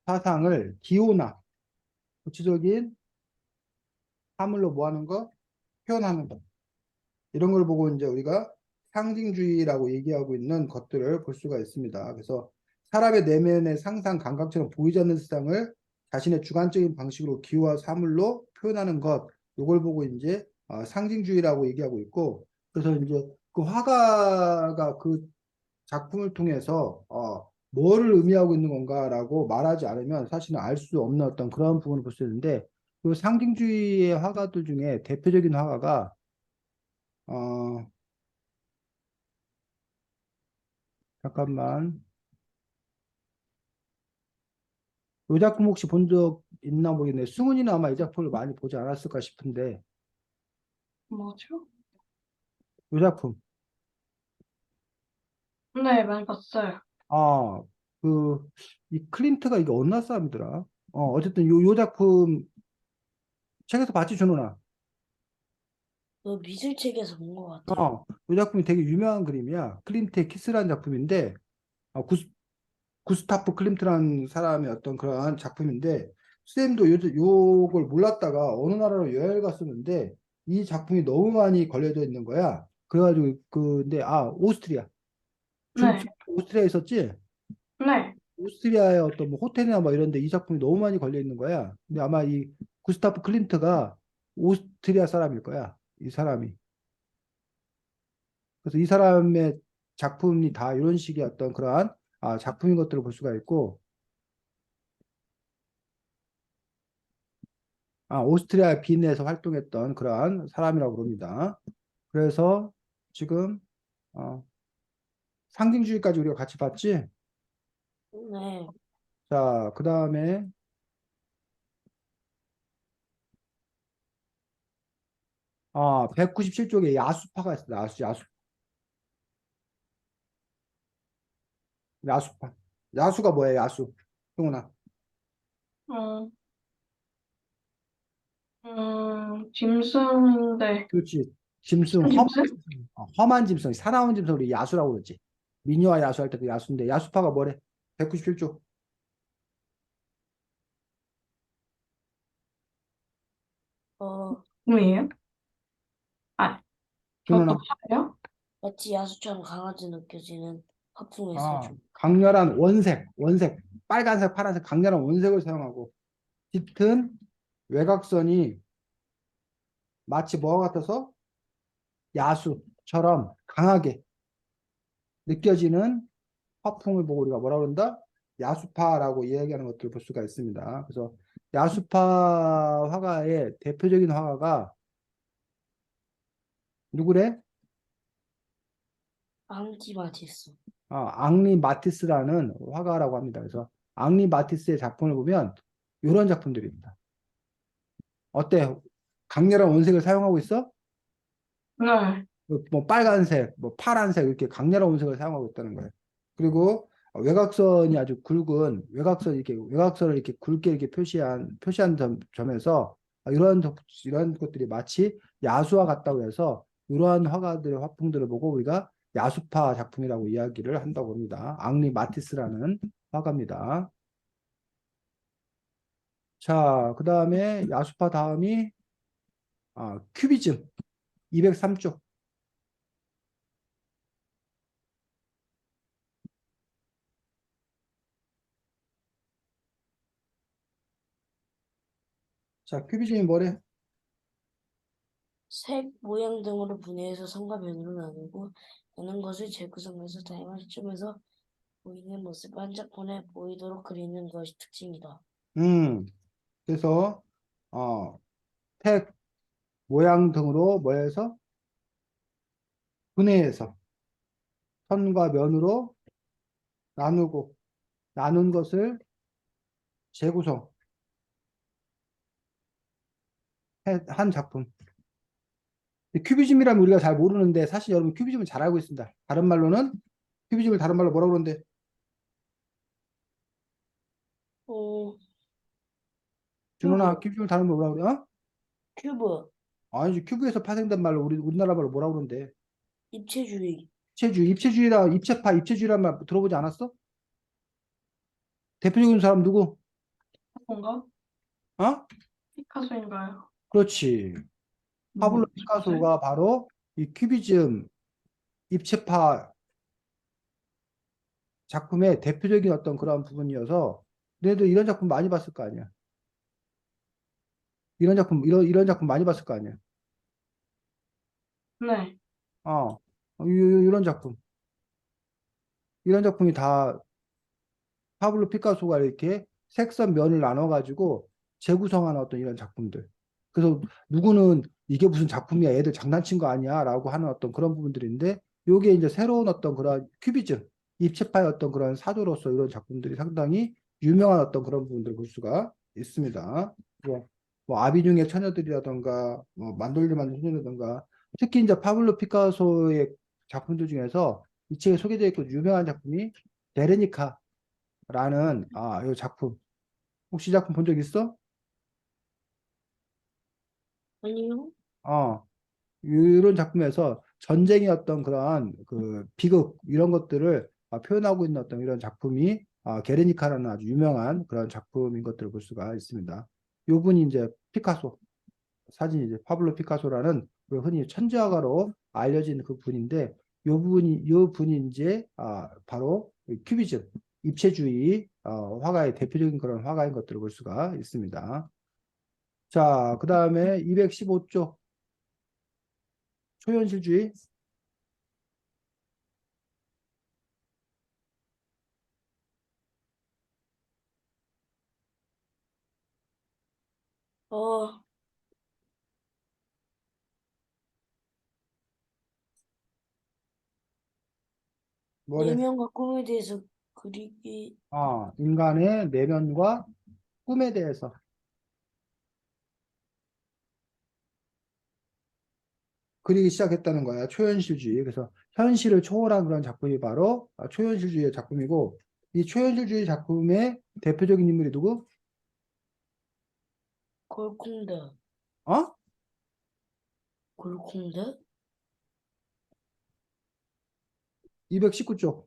Speaker 1: 사상을 기호나 구체적인 사물로 뭐 하는 거? 표현하는 거. 이런 걸 보고 이제 우리가 상징주의라고 얘기하고 있는 것들을 볼 수가 있습니다. 그래서 사람의 내면의 상상, 감각처럼 보이지 않는 세상을 자신의 주관적인 방식으로 기호와 사물로 표현하는 것, 이걸 보고 이제 상징주의라고 얘기하고 있고, 그래서 이제 그 화가가 그 작품을 통해서 뭐를 의미하고 있는 건가라고 말하지 않으면 사실은 알 수 없는 어떤 그런 부분을 볼 수 있는데 그 상징주의의 화가들 중에 대표적인 화가가 어 잠깐만 이 작품 혹시 본 적 있나 모르겠네. 승훈이는 아마 이 작품을 많이 보지 않았을까 싶은데
Speaker 3: 뭐죠?
Speaker 1: 이 작품
Speaker 3: 네, 많이 봤어요.
Speaker 1: 아 그 이 클린트가 이게 어느 나라 사람이더라? 어쨌든 요 작품 책에서 봤지 준호나?
Speaker 2: 그 미술책에서 본 것 같아요.
Speaker 1: 이 작품이 되게 유명한 그림이야. 클린트의 키스라는 작품인데 구스타프 클림트라는 사람의 어떤 그러한 작품인데 쌤도 요걸 몰랐다가 어느 나라로 여행을 갔었는데 이 작품이 너무 많이 걸려져 있는 거야. 그래가지고 근데 오스트리아 준
Speaker 3: 네,
Speaker 1: 오스트리아에 있었지?
Speaker 3: 네.
Speaker 1: 오스트리아의 어떤 뭐 호텔이나 뭐 이런 데 이 작품이 너무 많이 걸려 있는 거야. 근데 아마 이 구스타프 클림트가 오스트리아 사람일 거야. 이 사람이. 그래서 이 사람의 작품이 다 이런 식의 어떤 그러한 작품인 것들을 볼 수가 있고 오스트리아 빈에서 활동했던 그러한 사람이라고 봅니다. 그래서 지금 어, 상징주의까지 우리가 같이 봤지?
Speaker 2: 네.
Speaker 1: 자, 그 다음에 197쪽에 야수파가 있어. 야수파. 야수가 뭐야, 야수? 형훈아.
Speaker 3: 어, 짐승인데,
Speaker 1: 그렇지. 짐승,
Speaker 3: 무슨
Speaker 1: 험한
Speaker 3: 짐승?
Speaker 1: 짐승. 험한 짐승, 사나운 짐승, 우리 야수라고 그러지. 미녀와 야수 할 때 그 야수인데, 야수파가 뭐래? 197쪽.
Speaker 2: 어,
Speaker 3: 뭐예요? 아, 그것도
Speaker 1: 준호나.
Speaker 3: 파예요?
Speaker 2: 마치 야수처럼 강하게 느껴지는 화풍의 세조.
Speaker 1: 강렬한 원색, 빨간색, 파란색, 강렬한 원색을 사용하고, 짙은 외곽선이 마치 뭐와 같아서 야수처럼 강하게 느껴지는 화풍을 보고 우리가 뭐라 그런다? 야수파라고 이야기하는 것들을 볼 수가 있습니다. 그래서 야수파 화가의 대표적인 화가가 누구래?
Speaker 2: 앙티마티스.
Speaker 1: 앙리 마티스라는 화가라고 합니다. 그래서 앙리 마티스의 작품을 보면 이런 작품들입니다. 어때? 강렬한 원색을 사용하고 있어?
Speaker 3: 네.
Speaker 1: 뭐 빨간색, 뭐 파란색 이렇게 강렬한 원색을 사용하고 있다는 거예요. 그리고 외곽선이 아주 굵은 외곽선을 이렇게 굵게 이렇게 표시한 점에서 이런 것들이 마치 야수와 같다고 해서 이러한 화가들의 화풍들을 보고 우리가 야수파 작품이라고 이야기를 한다고 합니다. 앙리 마티스라는 화가입니다. 자, 그 다음에 야수파 다음이 큐비즘 203쪽. 자, 큐비즘이 뭐래?
Speaker 2: 색, 모양 등으로 분해해서 선과 면으로 나누고 나눈 것을 재구성해서 다양한 시점에서 보이는 모습 한 작품에 보이도록 그리는 것이 특징이다.
Speaker 1: 음, 그래서 어, 색, 모양 등으로 뭐해서 분해해서 선과 면으로 나누고 나눈 것을 재구성한 작품. 큐비즘이라면 우리가 잘 모르는데 사실 여러분 큐비즘은 잘 알고 있습니다. 다른 말로는 큐비즘을 다른 말로 뭐라고 그러는데
Speaker 2: 어,
Speaker 1: 준호나
Speaker 2: 큐브,
Speaker 1: 큐비즘을 다른 말로 뭐라고 그래?
Speaker 2: 큐브,
Speaker 1: 아니지 큐브에서 파생된 말로 우리나라 말로 뭐라고 그러는데
Speaker 2: 입체주의,
Speaker 1: 입체주의란 말 들어보지 않았어? 대표적인 사람 누구?
Speaker 3: 뭔가?
Speaker 1: 어?
Speaker 3: 피카소인가요?
Speaker 1: 그렇지. 파블로
Speaker 3: 누구지?
Speaker 1: 피카소가 바로 이 큐비즘 입체파 작품의 대표적인 어떤 그런 부분이어서 너희들 이런 작품 많이 봤을 거 아니야. 이런 작품 많이 봤을 거 아니야.
Speaker 3: 네.
Speaker 1: 어, 이런 작품. 이런 작품이 다 파블로 피카소가 이렇게 색선 면을 나눠가지고 재구성한 어떤 이런 작품들. 그래서 누구는 이게 무슨 작품이야, 애들 장난친 거 아니야 라고 하는 어떤 그런 부분들인데, 요게 이제 새로운 어떤 그런 큐비즘, 입체파의 어떤 그런 사조로서 이런 작품들이 상당히 유명한 어떤 그런 부분들을 볼 수가 있습니다. 뭐 아비듐의 처녀들이라던가 뭐 만돌리 만든 소녀라던가, 특히 이제 파블로 피카소의 작품들 중에서 이 책에 소개되어 있고 유명한 작품이 베르니카라는 이 작품. 혹시 이 작품 본 적 있어?
Speaker 2: 아니요.
Speaker 1: 이런 작품에서 전쟁의 어떤 그런 그 비극 이런 것들을 표현하고 있는 어떤 이런 작품이 게르니카라는 아주 유명한 그런 작품인 것들을 볼 수가 있습니다. 요 분이 이제 피카소, 사진이 이제 파블로 피카소라는 그 흔히 천재화가로 알려진 그 분인데, 요 분이 이제 바로 큐비즘, 입체주의 화가의 대표적인 그런 화가인 것들을 볼 수가 있습니다. 자, 그 다음에 215쪽 초현실주의.
Speaker 2: 어,
Speaker 1: 뭐래?
Speaker 2: 내면과 꿈에 대해서 그리기.
Speaker 1: 인간의 내면과 꿈에 대해서 그리기 시작했다는 거야. 초현실주의. 그래서 현실을 초월한 그런 작품이 바로 초현실주의의 작품이고, 이 초현실주의 작품의 대표적인 인물이 누구?
Speaker 2: 골콩다.
Speaker 1: 어?
Speaker 2: 골콩다?
Speaker 1: 219쪽.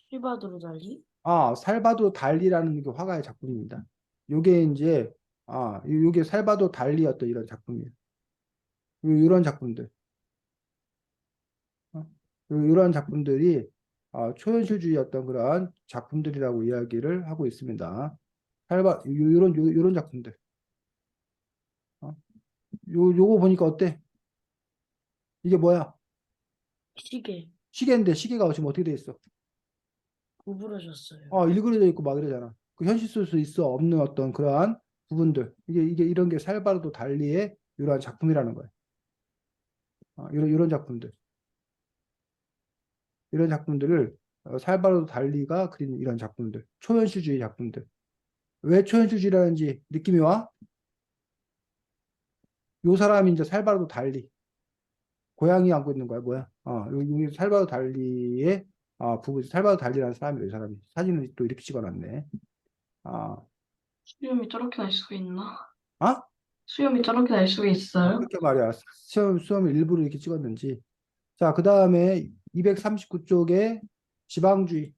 Speaker 2: 실바도르 달리?
Speaker 1: 살바도 달리라는 그 화가의 작품입니다. 요게 이제, 요게 살바도 달리였던 이런 작품이에요. 이런 작품들. 어? 이런 작품들이 초현실주의 어떤 그런 작품들이라고 이야기를 하고 있습니다. 요런 작품들. 어? 요거 보니까 어때? 이게 뭐야?
Speaker 2: 시계.
Speaker 1: 시계인데 시계가 지금 어떻게 돼 있어?
Speaker 2: 구부러졌어요.
Speaker 1: 일그러져 있고 막 이러잖아. 그 현실 속 수 있어 없는 어떤 그러한 부분들. 이게 이런 게 살바르도 달리의 이러한 작품이라는 거야. 이런 작품들. 이런 작품들을 살바르도 달리가 그린 이런 작품들. 초현실주의 작품들. 왜 초현실주의라는지 느낌이 와? 요 사람이 이제 살바르도 달리. 고양이 안고 있는 거야, 뭐야? 여기 살바도 달리의 부부, 살바도 달리라는 사람이에요, 이 사람이. 사진을 또 이렇게 찍어놨네. 아,
Speaker 3: 수염이 저렇게 날 수가 있나?
Speaker 1: 아?
Speaker 3: 수염이 저렇게 날 수가 있어요?
Speaker 1: 그렇게 말이야. 수험을 일부러 이렇게 찍었는지. 자, 그 다음에 239쪽에 지방주의.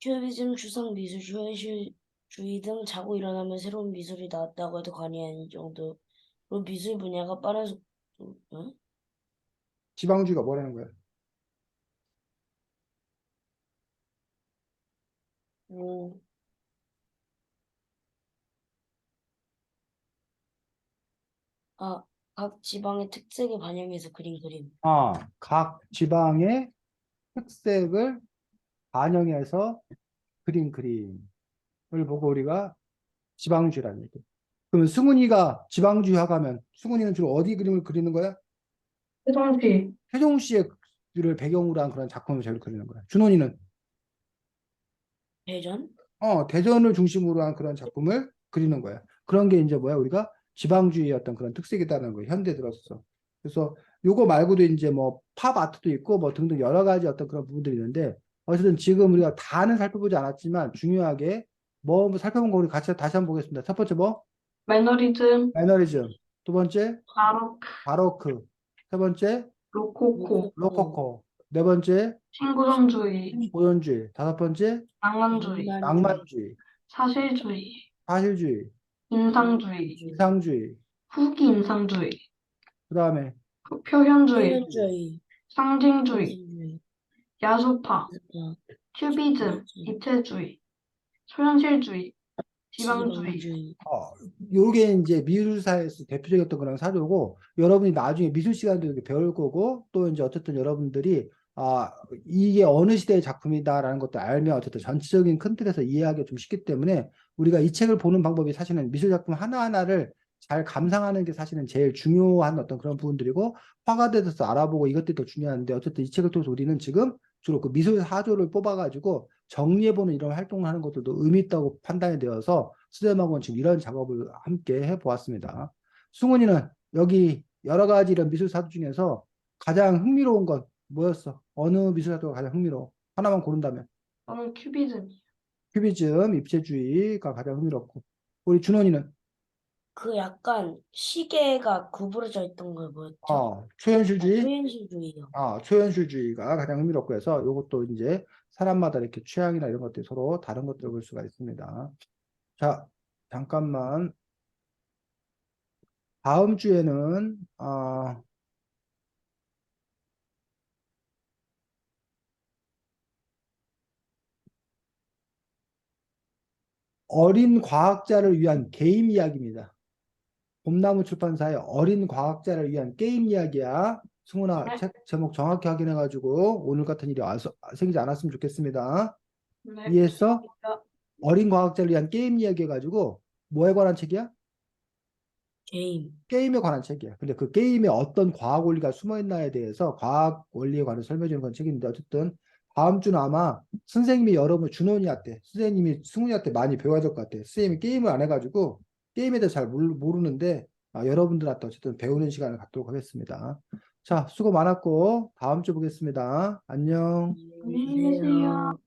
Speaker 2: 큐비즘, 추상 미술, 현실주의 등 자고 일어나면 새로운 미술이 나왔다고 해도 과언이 아닐 정도로 미술 분야가 빠른 속도, 응?
Speaker 1: 지방주의가 뭐라는 거야?
Speaker 2: 오, 각 지방의 특색을 반영해서 그린 그림.
Speaker 1: 각 지방의 특색을 반영해서 그린 그림을 보고 우리가 지방주의라는 얘기. 그러면 승훈이가 지방주의 화가면 승훈이는 주로 어디 그림을 그리는 거야?
Speaker 3: 세종시,
Speaker 1: 세종시를 배경으로 한 그런 작품을 제일 그리는 거야. 준원이는
Speaker 2: 대전?
Speaker 1: 대전을 중심으로 한 그런 작품을 그리는 거야. 그런 게 이제 뭐야? 우리가 지방주의의 어떤 그런 특색이다는 거예요. 현대 들어서. 그래서 요거 말고도 이제 뭐 팝 아트도 있고 뭐 등등 여러 가지 어떤 그런 부분들이 있는데, 어쨌든 지금 우리가 다는 살펴보지 않았지만 중요하게 뭐 살펴본 거 우리 같이 다시 한번 보겠습니다. 첫 번째 뭐?
Speaker 3: 매너리즘,
Speaker 1: 매너리즘. 두 번째
Speaker 3: 바로크,
Speaker 1: 바로크. 세 번째
Speaker 3: 로코코,
Speaker 1: 로코코. 네 번째
Speaker 3: 신구성주의,
Speaker 1: 고전주의. 다섯 번째
Speaker 3: 낭만주의,
Speaker 2: 낭만주의,
Speaker 1: 낭만주의.
Speaker 3: 사실주의,
Speaker 1: 사실주의.
Speaker 3: 인상주의,
Speaker 2: 인상주의,
Speaker 1: 이상주의.
Speaker 3: 후기 인상주의,
Speaker 1: 그 다음에
Speaker 3: 표현주의,
Speaker 2: 표현주의,
Speaker 3: 상징주의,
Speaker 2: 상징주의,
Speaker 3: 야수파,
Speaker 2: 어,
Speaker 3: 큐비즘, 입체주의, 초현실주의, 지방주의.
Speaker 2: 지방주의.
Speaker 1: 요게 이제 미술사에서 대표적이었던 그런 사조고, 여러분이 나중에 미술 시간도 이렇게 배울 거고, 또 이제 어쨌든 여러분들이, 이게 어느 시대의 작품이다라는 것도 알면 어쨌든 전체적인 큰 틀에서 이해하기가 좀 쉽기 때문에, 우리가 이 책을 보는 방법이 사실은 미술 작품 하나하나를 잘 감상하는 게 사실은 제일 중요한 어떤 그런 부분들이고, 화가들에 대해서 알아보고 이것들이 더 중요한데, 어쨌든 이 책을 통해서 우리는 지금 주로 그 미술 사조를 뽑아가지고 정리해보는 이런 활동을 하는 것들도 의미 있다고 판단이 되어서 수제마고는 지금 이런 작업을 함께 해보았습니다. 승훈이는 여기 여러 가지 이런 미술 사조 중에서 가장 흥미로운 건 뭐였어? 어느 미술 사조가 가장 흥미로워? 하나만 고른다면.
Speaker 3: 저는 큐비즘.
Speaker 1: 큐비즘, 입체주의가 가장 흥미롭고. 우리 준원이는
Speaker 2: 그 약간 시계가 구부러져 있던 거 뭐였죠?
Speaker 1: 초현실주의,
Speaker 2: 초현실주의요.
Speaker 1: 초현실주의가 가장 흥미롭고 해서 이것도 이제 사람마다 이렇게 취향이나 이런 것들이 서로 다른 것들을 볼 수가 있습니다. 자, 잠깐만. 다음 주에는 어린 과학자를 위한 게임 이야기입니다. 봄나무 출판사의 어린 과학자를 위한 게임 이야기야. 승훈아,
Speaker 3: 네.
Speaker 1: 책 제목 정확히 확인해가지고 오늘 같은 일이 생기지 않았으면 좋겠습니다.
Speaker 3: 네.
Speaker 1: 이해했어? 어린 과학자를 위한 게임 이야기 해가지고 뭐에 관한 책이야?
Speaker 2: 게임.
Speaker 1: 게임에 관한 책이야. 근데 그 게임에 어떤 과학 원리가 숨어 있나에 대해서 과학 원리에 관해 설명해 주는 건 책인데 어쨌든 다음 주는 아마 선생님이 여러분 준원이한테 선생님이 승훈이한테 많이 배워야 될 것 같아. 선생님이 게임을 안 해가지고 게임에 대해서 잘 모르는데 여러분들한테 어쨌든 배우는 시간을 갖도록 하겠습니다. 자, 수고 많았고 다음 주 보겠습니다. 안녕.
Speaker 2: 안녕히 계세요.